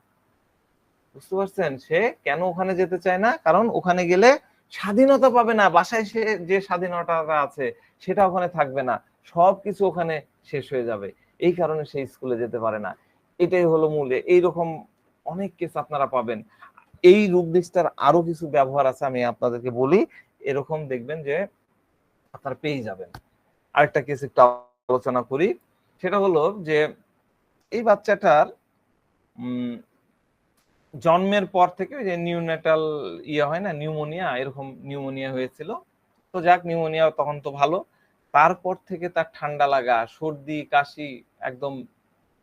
বুঝতে পারছেন সে কেন ওখানে যেতে চায় না? কারণ ওখানে গেলে স্বাধীনতা পাবে না, বাসায় সে যে স্বাধীনতাটা আছে সেটা ওখানে থাকবে না, সবকিছু ওখানে শেষ হয়ে যাবে। এই কারণে সে স্কুলে যেতে পারে না। এটাই হলো মূল। এইরকম অনেক কেস আপনারা পাবেন। এই রূপদিষ্টার আরো কিছু ব্যবহার আছে, আমি আপনাদেরকে বলি, এরকম দেখবেন যে আপনারা পেয়ে যাবেন। আরেকটা কেস একটু আলোচনা করি, সেটা হলো যে এই বাচ্চাটার জন্মের পর থেকে ওই যে নিউনেটাল হয় না, নিউমোনিয়া, এরকম নিউমোনিয়া হয়েছিল। তো যাক, নিউমোনিয়া তখন তো ভালো, তারপর থেকে তার ঠান্ডা লাগা, সর্দি, কাশি একদম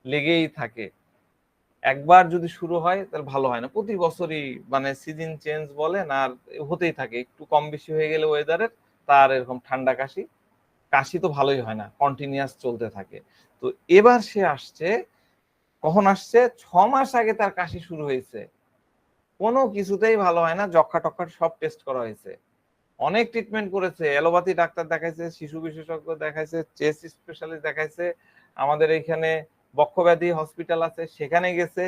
লেগেই থাকে। একবার যদি শুরু হয় তাহলে ভালো হয় না, প্রতি বছরই মানে সিজন চেঞ্জ বলেন আর হতেই থাকে, একটু কম বেশি হয়ে গেলে ওয়েদারের তার এরকম ঠান্ডা কাশি, কাশি তো ভালোই হয় না, কন্টিনিউয়াস চলতে থাকে। তো এবার সে আসছে, কখন আসছে? 6 মাস আগে তার কাশি শুরু হয়েছে, কোনো কিছুতেই ভালো হয় না, যক্ষা টক্ষা সব টেস্ট করা হয়েছে, অনেক ট্রিটমেন্ট করেছে, অ্যালোপ্যাথি ডাক্তার দেখাইছে, শিশু বিশেষজ্ঞ দেখাইছে, চেস্ট স্পেশালিস্ট দেখাইছে, আমাদের এখানে বক্ষব্যাধি হসপিটাল আছে সেখানে গেছে,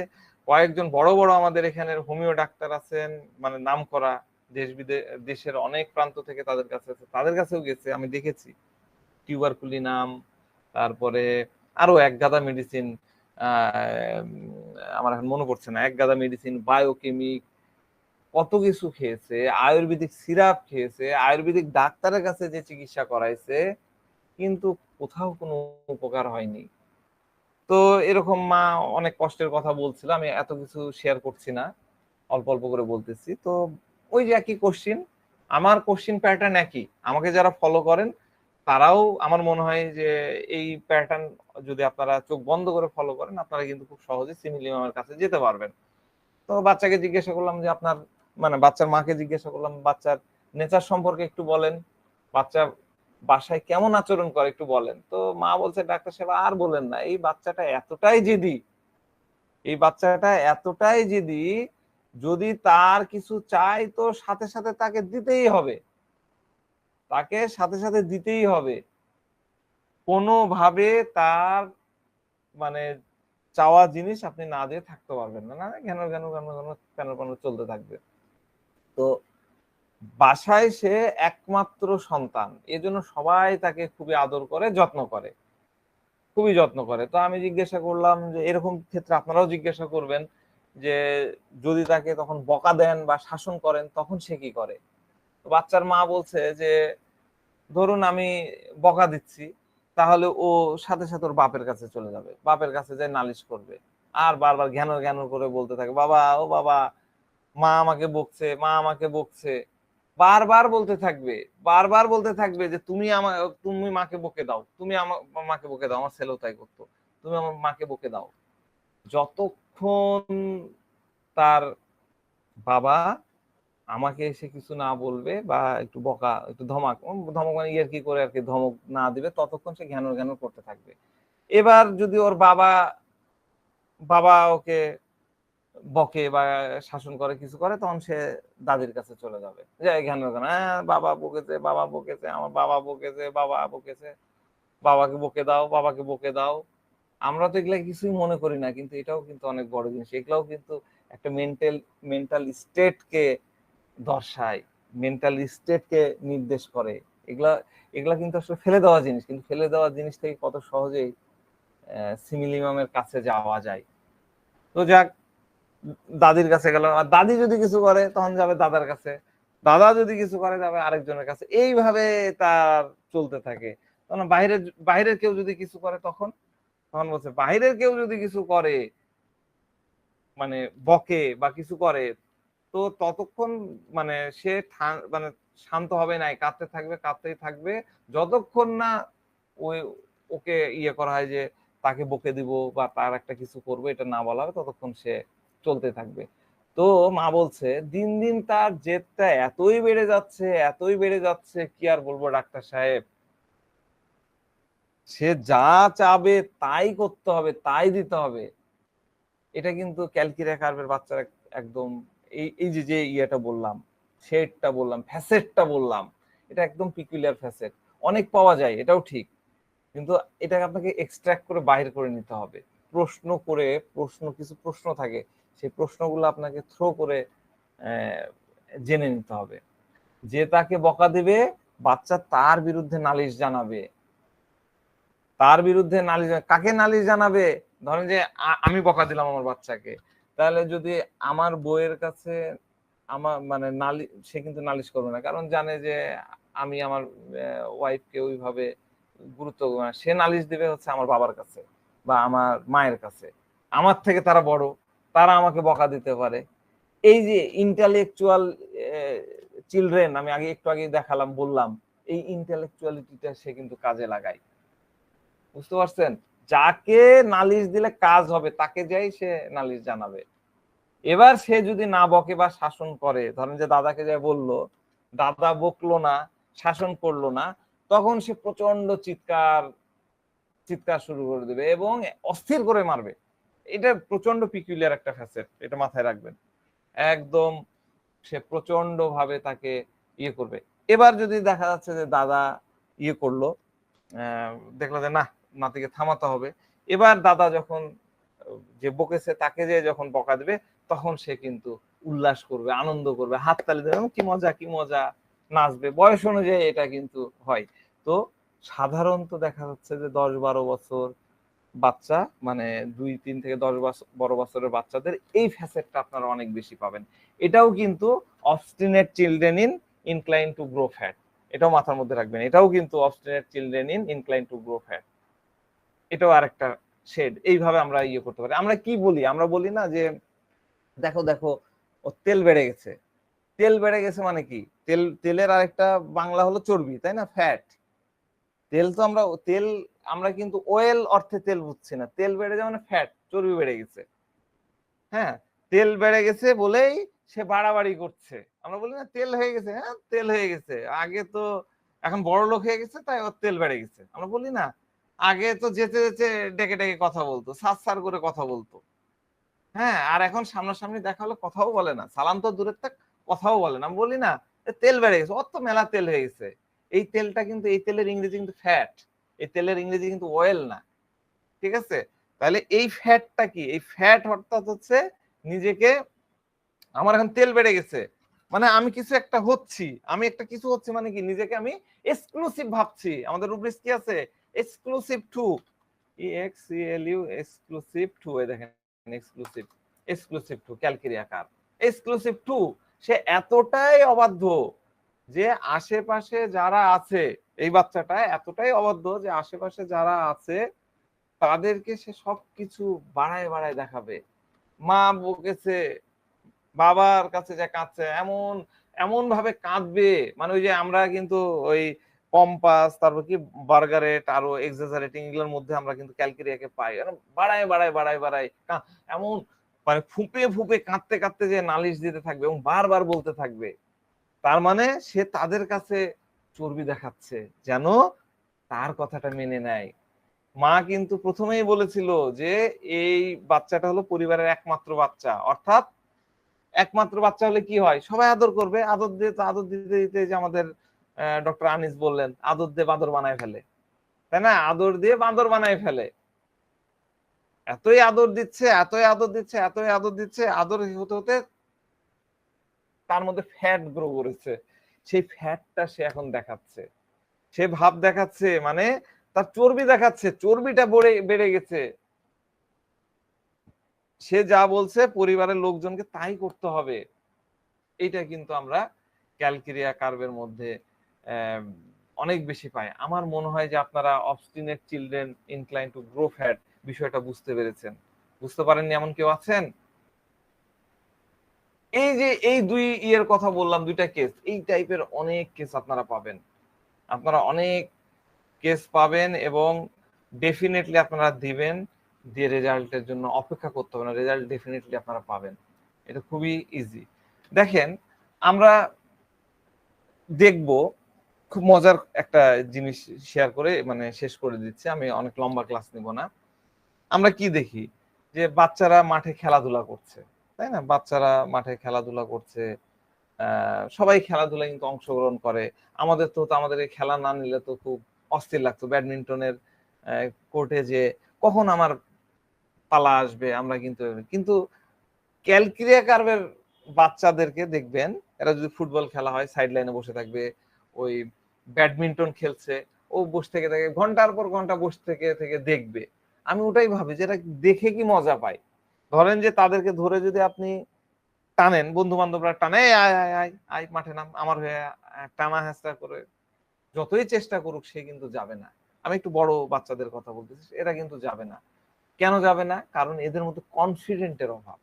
কয়েকজন বড় বড় আমাদের এখানের হোমিও ডাক্তার আছেন, মানে নাম করা, দেশের অনেক প্রান্ত থেকে তাদের কাছে আছে, তাদের কাছেও গেছে, আমি দেখেছি, টিউবারকুলি নাম, তারপরে আরো এক গাদা মেডিসিন, আমার এখন মনে পড়ছে না, এক গাদা মেডিসিন, বায়োকেমিক, কত কিছু খেয়েছে, আয়ুর্বেদিক সিরাপ খেয়েছে, আয়ুর্বেদিক ডাক্তারের কাছে যে চিকিৎসা করাইছে, কিন্তু কোথাও কোনো উপকার হয়নি। তো এরকম মা অনেক কষ্টের কথা বলছিল, আমি এত কিছু শেয়ার করছি না, অল্প অল্প করে বলতেছি। তো ওই যে একই কোশ্চিন, আমার কোশ্চিন প্যাটার্ন একই, আমাকে যারা ফলো করেন তারাও আমার মনে হয় যে এই প্যাটার্ন যদি আপনারা চোখ বন্ধ করে ফলো করেন, আপনারা কিন্তু খুব সহজে সিমিলি মামের কাছে যেতে পারবেন। তো বাচ্চাকে জিজ্ঞাসা করলাম যে আপনার, মানে বাচ্চার মাকে জিজ্ঞাসা করলাম বাচ্চার নেচার সম্পর্কে একটু বলেন, বাচ্চা বাসায় কেমন আচরণ করে একটু বলেন। তো মা বলছে, ডাক্তার সাহেব আর বলেন না, এই বাচ্চাটা এতটাই জেদি, এই বাচ্চাটা এতটাই জেদি, যদি তার কিছু চাই তো সাথে সাথে তাকে দিতেই হবে, তাকে সাথে সাথে দিতেই হবে, কোনোভাবে তার মানে চাওয়া জিনিস আপনি না দিয়ে থাকতে পারবেন না, না কেন কেন কেন কেন কেন চলতে থাকবে। তো বাসায় সে একমাত্র সন্তান, এজন্য সবাই তাকে খুবই আদর করে, যত্ন করে, খুবই যত্ন করে। তো আমি জিজ্ঞাসা করলাম যে এরকম ক্ষেত্রে আপনারাও জিজ্ঞাসা করবেন যে যদি তাকে তখন বকা দেন বা শাসন করেন তখন সে কি করে। তো বাচ্চার মা বলছে যে ধরুন আমি বকা দিচ্ছি, তাহলে ও সাথে সাথে ওর বাপের কাছে চলে যাবে, বাপের কাছে যায় নালিশ করবে, আর বারবার জ্ঞান করে বলতে থাকে, বাবা ও বাবা, মা আমাকে বকছে, মা আমাকে বকছে। বারবার বলতে থাকবে, বারবার বলতে থাকবে যে তুমি মাকে বকে দাও, তুমি আমার মাকে বকে দাও। আমার ছেলেও তাই করতো, তুমি আমার মাকে বকে দাও। যতক্ষণ তার বাবা আমাকে এসে কিছু না বলবে বা একটু বকা, একটু ধমক ধমক মানে ইয়ার কি করে আর কি ধমক না দিবে, ততক্ষণ সে ঘ্যানর ঘ্যানর করতে থাকবে। এবার যদি ওর বাবা বাবা ওকে বকে বা শাসন করে কিছু করে, তখন সে দাদির কাছে চলে যাবে, যে ঘ্যানর ঘ্যানর, হ্যাঁ বাবা বকেছে, বাবা বকেছে, আমার বাবা বকেছে, বাবা বকেছে, বাবাকে বকে দাও, বাবাকে বকে দাও। আমরা তো এগুলা কিছুই মনে করি না, কিন্তু এটাও কিন্তু অনেক বড় জিনিস। এগুলাও কিন্তু একটা মেন্টাল স্টেটকে দর্শায়, মেন্টাল স্টেটকে নির্দেশ করে। এগুলা এগুলা কিন্তু আসলে ফেলে দেওয়া জিনিস, কিন্তু ফেলে দেওয়া জিনিস থেকে কত সহজেই সিমিলিমামের কাছে যাওয়া যায়। তো যাক, দাদির কাছে গেল, আর দাদি যদি কিছু করে তখন যাবে দাদার কাছে, দাদা যদি কিছু করে যাবে আরেকজনের কাছে। এইভাবে তার চলতে থাকে। তখন বাইরের কেউ যদি কিছু করে তখন তখন বলছে বাইরের কেউ যদি কিছু করে, মানে বকে বা কিছু করে, তো ততক্ষণ মানে সে মানে শান্ত হবে না, কাঁদতে থাকবে, কাঁদতেই থাকবে, যতক্ষণ না ওই ওকে ইয়ে করা হয় যে তাকে বকে দিব বা তার একটা কিছু করবো এটা না বলা হবে, ততক্ষণ সে চলতে থাকবে। তো মা বলছে দিন দিন তার জেদটা এতই বেড়ে যাচ্ছে, এতই বেড়ে যাচ্ছে, কি আর বলবো ডাক্তার সাহেব, সে যা চাবে তাই করতে হবে, তাই দিতে হবে। এটা কিন্তু ক্যালকিরিয়া কার্ভের বাচ্চারা একদম এই যে যে ইয়েটা বললাম, শেডটা বললাম, ফ্যাসেটটা বললাম, এটা একদম পিকুলিয়ার ফ্যাসেট। অনেক পাওয়া যায়, এটাও ঠিক, কিন্তু এটাকে আপনাকে এক্সট্রাক্ট করে বাইর করে নিতে হবে। প্রশ্ন করে, কিছু প্রশ্ন থাকে, সেই প্রশ্নগুলো আপনাকে থ্রো করে জেনে নিতে হবে। যে তাকে বকা দিবে, বাচ্চা তার বিরুদ্ধে নালিশ জানাবে। তার বিরুদ্ধে নালিশ, কাকে নালিশ জানাবে? ধরেন যে আমি বকা দিলাম আমার বাচ্চাকে, তাহলে যদি আমার বউয়ের কাছে আমার মানে সে কিন্তু নালিশ করবে না, কারণ জানে যে আমি আমার ওয়াইফকে ওইভাবে গুরুত্ব, সে নালিশ দিবে হচ্ছে আমার বাবার কাছে বা আমার মায়ের কাছে। আমার থেকে তারা বড়, তারা আমাকে বকা দিতে পারে। এই যে ইন্টেলেকচুয়াল চিলড্রেন, আমি একটু আগে দেখালাম, বললাম, এই ইন্টেলেকচুয়ালিটিটা সে কিন্তু কাজে লাগায়। বুঝতে পারছেন? যাকে নালিশ দিলে কাজ হবে তাকে যাই সে নালিশ জানাবে। এবার সে যদি না বকে বা শাসন করে, ধরেন যে দাদাকে যা বললো, দাদা বকলো না, শাসন করলো না, তখন সে প্রচন্ড চিৎকার শুরু করে দেবে এবং অস্থির করে মারবে। এটা প্রচন্ড পিকুলিয়ার একটা ফ্যাসেট, এটা মাথায় রাখবেন একদম। সে প্রচন্ড ভাবে তাকে ইয়ে করবে। এবার যদি দেখা যাচ্ছে যে দাদা ইয়ে করলো, দেখলো যে না, নাতিকে থামাতে হবে, এবার দাদা যখন যে বকেছে তাকে যে যখন বকা দেবে, তখন সে কিন্তু উল্লাস করবে, আনন্দ করবে, হাততালি দেবে, কি মজা কি মজা, নাচবে। বয়স অনুযায়ী এটা কিন্তু হয়। তো সাধারণত দেখা যাচ্ছে যে 10-12 বছর বাচ্চা, মানে 2-3 থেকে 10 বছরের বাচ্চাদের এই ফ্যাসেটটা আপনারা অনেক বেশি পাবেন। এটাও কিন্তু obstinate children incline to grow fat, এটাও মাথার মধ্যে রাখবেন। এটাও কিন্তু obstinate children incline to grow fat, এটাও আরেকটা শেড। এইভাবে আমরা ইয়ে করতে পারি। আমরা কি বলি? আমরা বলি না যে দেখো দেখো ও তেল বেড়ে গেছে। তেল বেড়ে গেছে মানে কি? তেলের আরেকটা বাংলা হলো চর্বি, তাই না? ফ্যাট। তেল তো আমরা কিন্তু অয়েল অর্থে তেল বুঝছি না। তেল বেড়ে যাওয়া মানে ফ্যাট, চর্বি বেড়ে গেছে। হ্যাঁ, তেল বেড়ে গেছে বলেই সে বাড়াবাড়ি করছে। আমরা বলি না তেল হয়ে গেছে, হ্যাঁ তেল হয়ে গেছে, আগে তো এখন বড় লোক হয়ে গেছে তাই ওর তেল বেড়ে গেছে। আমরা বলি না আগে তো যেতে যেতে ডেকে ডেকে কথা বলতো, সার করে কথা বলতো। হ্যাঁ, আর এখন সামনাসামনি দেখা হলে কথাও বলে না, সালাম তো দূরের থাক, কথাও বলে না। আমি বলি না তেল বেড়ে গেছে, অত মেলা তেল হয়ে গেছে। এই তেলটা কিন্তু, এই তেলের ইংরেজি কিন্তু ফ্যাট, এই তেলের ইংরেজি কিন্তু অয়েল না। ঠিক আছে? তাহলে এই ফ্যাটটা কি? এই ফ্যাট অর্থাৎ হচ্ছে নিজেকে, আমার এখন তেল বেড়ে গেছে মানে আমি কিছু একটা হচ্ছি, আমি একটা কিছু হচ্ছে মানে কি, নিজেকে আমি এক্সক্লুসিভ ভাবছি। আমাদের রুব্রিক্স কি আছে? Exclusive to, EXCLU, exclusive to. এই দেখেন এক্সক্লুসিভ টু, ক্যালকিরিয়া কার্ভ এক্সক্লুসিভ টু। সে এতটাই অবাধ্য যে আশেপাশে যারা আছে, এই বাচ্চাটা এতটাই অবাধ্য যে আশেপাশে যারা আছে তাদেরকে সে সবকিছু বাড়ায় বাড়ায় দেখাবে। মা বকেছে, বাবার কাছে যে কাঁদছে, এমন এমন ভাবে কাঁদবে, মানে ওই যে আমরা কিন্তু ওই কম্পাস, তারপর কি বার্গারেট, আরো এক্সাজারেটিং, এগুলোর মধ্যে আমরা কিন্তু ক্যালকেরিয়াকে পাই, বাড়ায় বাড়ায় বাড়ায় বাড়ায় এমন মানে ফুপে ফুপে কাঁদতে কাঁদতে যে নালিশ দিতে থাকবে এবং বারবার বলতে থাকবে। তার মানে সে তাদের কাছে চর্বি দেখাচ্ছে যেন তার কথাটা মেনে নেয়। মা কিন্তু প্রথমেই বলেছিল যে এই বাচ্চাটা হলো পরিবারের একমাত্র বাচ্চা, অর্থাৎ একমাত্র বাচ্চা হলে কি হয়, সবাই আদর করবে, আদর দিয়ে তো আদর দিতে দিতে যে আমাদের ডক্টর আনিস বললেন, আদর দিয়ে বাঁদর বানায় ফেলে, তাই না? আদর দিয়ে বাঁদর বানায় ফেলে। এতই আদর দিচ্ছে, এতই আদর দিচ্ছে, এতই আদর দিচ্ছে, আদর হতে হতে তার মধ্যে ফ্যাট গ্রো করেছে। সেই ফ্যাটটা সে এখন দেখাচ্ছে, সে ভাব দেখাচ্ছে, মানে তার চর্বি দেখাচ্ছে, চর্বিটা বেড়ে গেছে। সে যা বলছে পরিবারের লোকজনকে তাই করতে হবে। এটা কিন্তু আমরা ক্যালকেরিয়া কার্ভের মধ্যে অনেক বেশি পাই। আমার মনে হয় যে আপনারা obstinate children incline to grow fat বিষয়টা বুঝতে পেরেছেন। বুঝতে পারেননি এমন কেউ আছেন? এই যে এই দুই ইয়ের কথা বললাম, দুইটা কেস, এই টাইপের অনেক কেস আপনারা পাবেন, আপনারা অনেক কেস পাবেন এবং ডেফিনেটলি আপনারা দিবেন, দিয়ে রেজাল্টের জন্য অপেক্ষা করতে হবে না, রেজাল্ট ডেফিনেটলি আপনারা পাবেন। এটা খুবই ইজি। দেখেন, আমরা দেখব খুব মজার একটা জিনিস শেয়ার করে মানে শেষ করে দিচ্ছি, আমি অনেক লম্বা ক্লাস নিব না। আমরা কি দেখি যে বাচ্চারা মাঠে খেলাধুলা করছে, তাই না? বাচ্চারা মাঠে খেলাধুলা করছে, সবাই খেলাধুলায় কিন্তু অংশগ্রহণ করে। আমাদের তো আমাদের খেলা না নিলে তো খুব অস্থির লাগতো, ব্যাডমিন্টনের কোর্টে যে কখন আমার পালা আসবে, আমরা কিন্তু ক্যালকেরিয়া কার্ভের বাচ্চাদেরকে দেখবেন, এরা যদি ফুটবল খেলা হয় সাইড লাইনে বসে থাকবে, ওই ব্যাডমিন্টন খেলছে, ও বসে থেকে থাকে ঘন্টার পর ঘন্টা বসে থেকে থেকে দেখবে। আমি ওটাই ভাবি যে এরা দেখে কি মজা পায়। ধরেন যে তাদেরকে ধরে যদি আপনি টানেন, বন্ধু বান্ধবরা টানে, আয় আয় আয় আয় মাঠে নাম, আমার হয়ে টানা হেঁচড়া করে যতই চেষ্টা করুক সে কিন্তু যাবে না। আমি একটু বড় বাচ্চাদের কথা বলতেছি, এরা কিন্তু যাবে না। কেন যাবে না? কারণ এদের মধ্যে কনফিডেন্টের অভাব,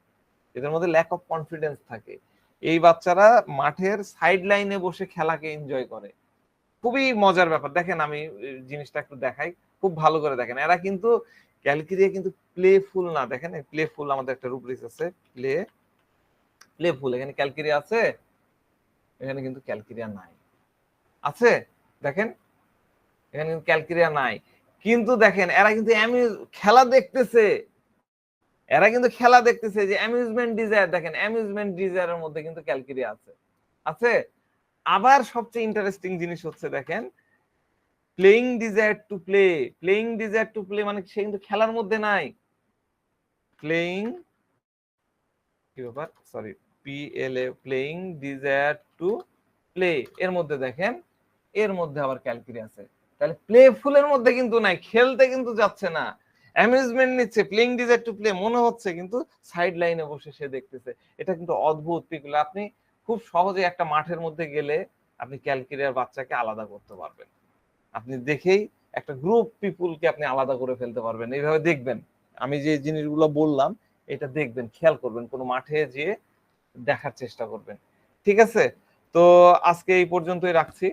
এদের মধ্যে ল্যাক অফ কনফিডেন্স থাকে। এই বাচ্চারা মাঠের সাইড লাইনে বসে খেলাকে এনজয় করে। খুবই মজার ব্যাপার। দেখেন, আমি জিনিসটা একটু দেখাই, খুব ভালো করে দেখেন। এরা কিন্তু ক্যালকেরিয়া কিন্তু প্লেফুল না, দেখেন প্লেফুল আমাদের একটা রুব্রিক্স আছে, প্লেফুল। এখানে ক্যালকেরিয়া আছে, এখানে কিন্তু ক্যালকেরিয়া নাই। আছে, দেখেন এখানে কিন্তু ক্যালকেরিয়া নাই। কিন্তু দেখেন এরা কিন্তু খেলা দেখতেছে, এরা কিন্তু খেলা দেখতেছে যে অ্যামিউজমেন্ট ডিজায়ার, দেখেন অ্যামিউজমেন্ট ডিজায়ারের মধ্যে কিন্তু ক্যালকেরিয়া আছে, আছে। আবার সবচেয়ে ইন্টারেস্টিং জিনিস হচ্ছে দেখেন, playing desire to play, playing desire to play মানে সে কিন্তু খেলার মধ্যে নাই। প্লেইং, কি ব্যাপার, sorry, PLA, playing desire to play, এর মধ্যে দেখেন, এর মধ্যে আবার ক্যালকেরিয়া আছে। তাহলে প্লেফুলের মধ্যে কিন্তু নাই, খেলতে কিন্তু যাচ্ছে না, অ্যামিউজমেন্ট নিচ্ছে, প্লেইং ডিজায়ার টু প্লে মনে হচ্ছে, কিন্তু সাইড লাইনে বসে সে দেখতেছে। এটা কিন্তু অদ্ভুত পিপল। আপনি খুব সহজে একটা মাঠের মধ্যে গেলে আপনি ক্যালকেরিয়ার বাচ্চাকে আলাদা করতে পারবেন, আপনি দেখেই একটা গ্রুপ পিপুলকে আপনি আলাদা করে ফেলতে পারবেন। এইভাবে দেখবেন, আমি যে জিনিসগুলো বললাম এটা দেখবেন, খেয়াল করবেন, কোনো মাঠে যেয়ে দেখার চেষ্টা করবেন। ঠিক আছে, তো আজকে এই পর্যন্তই রাখছি।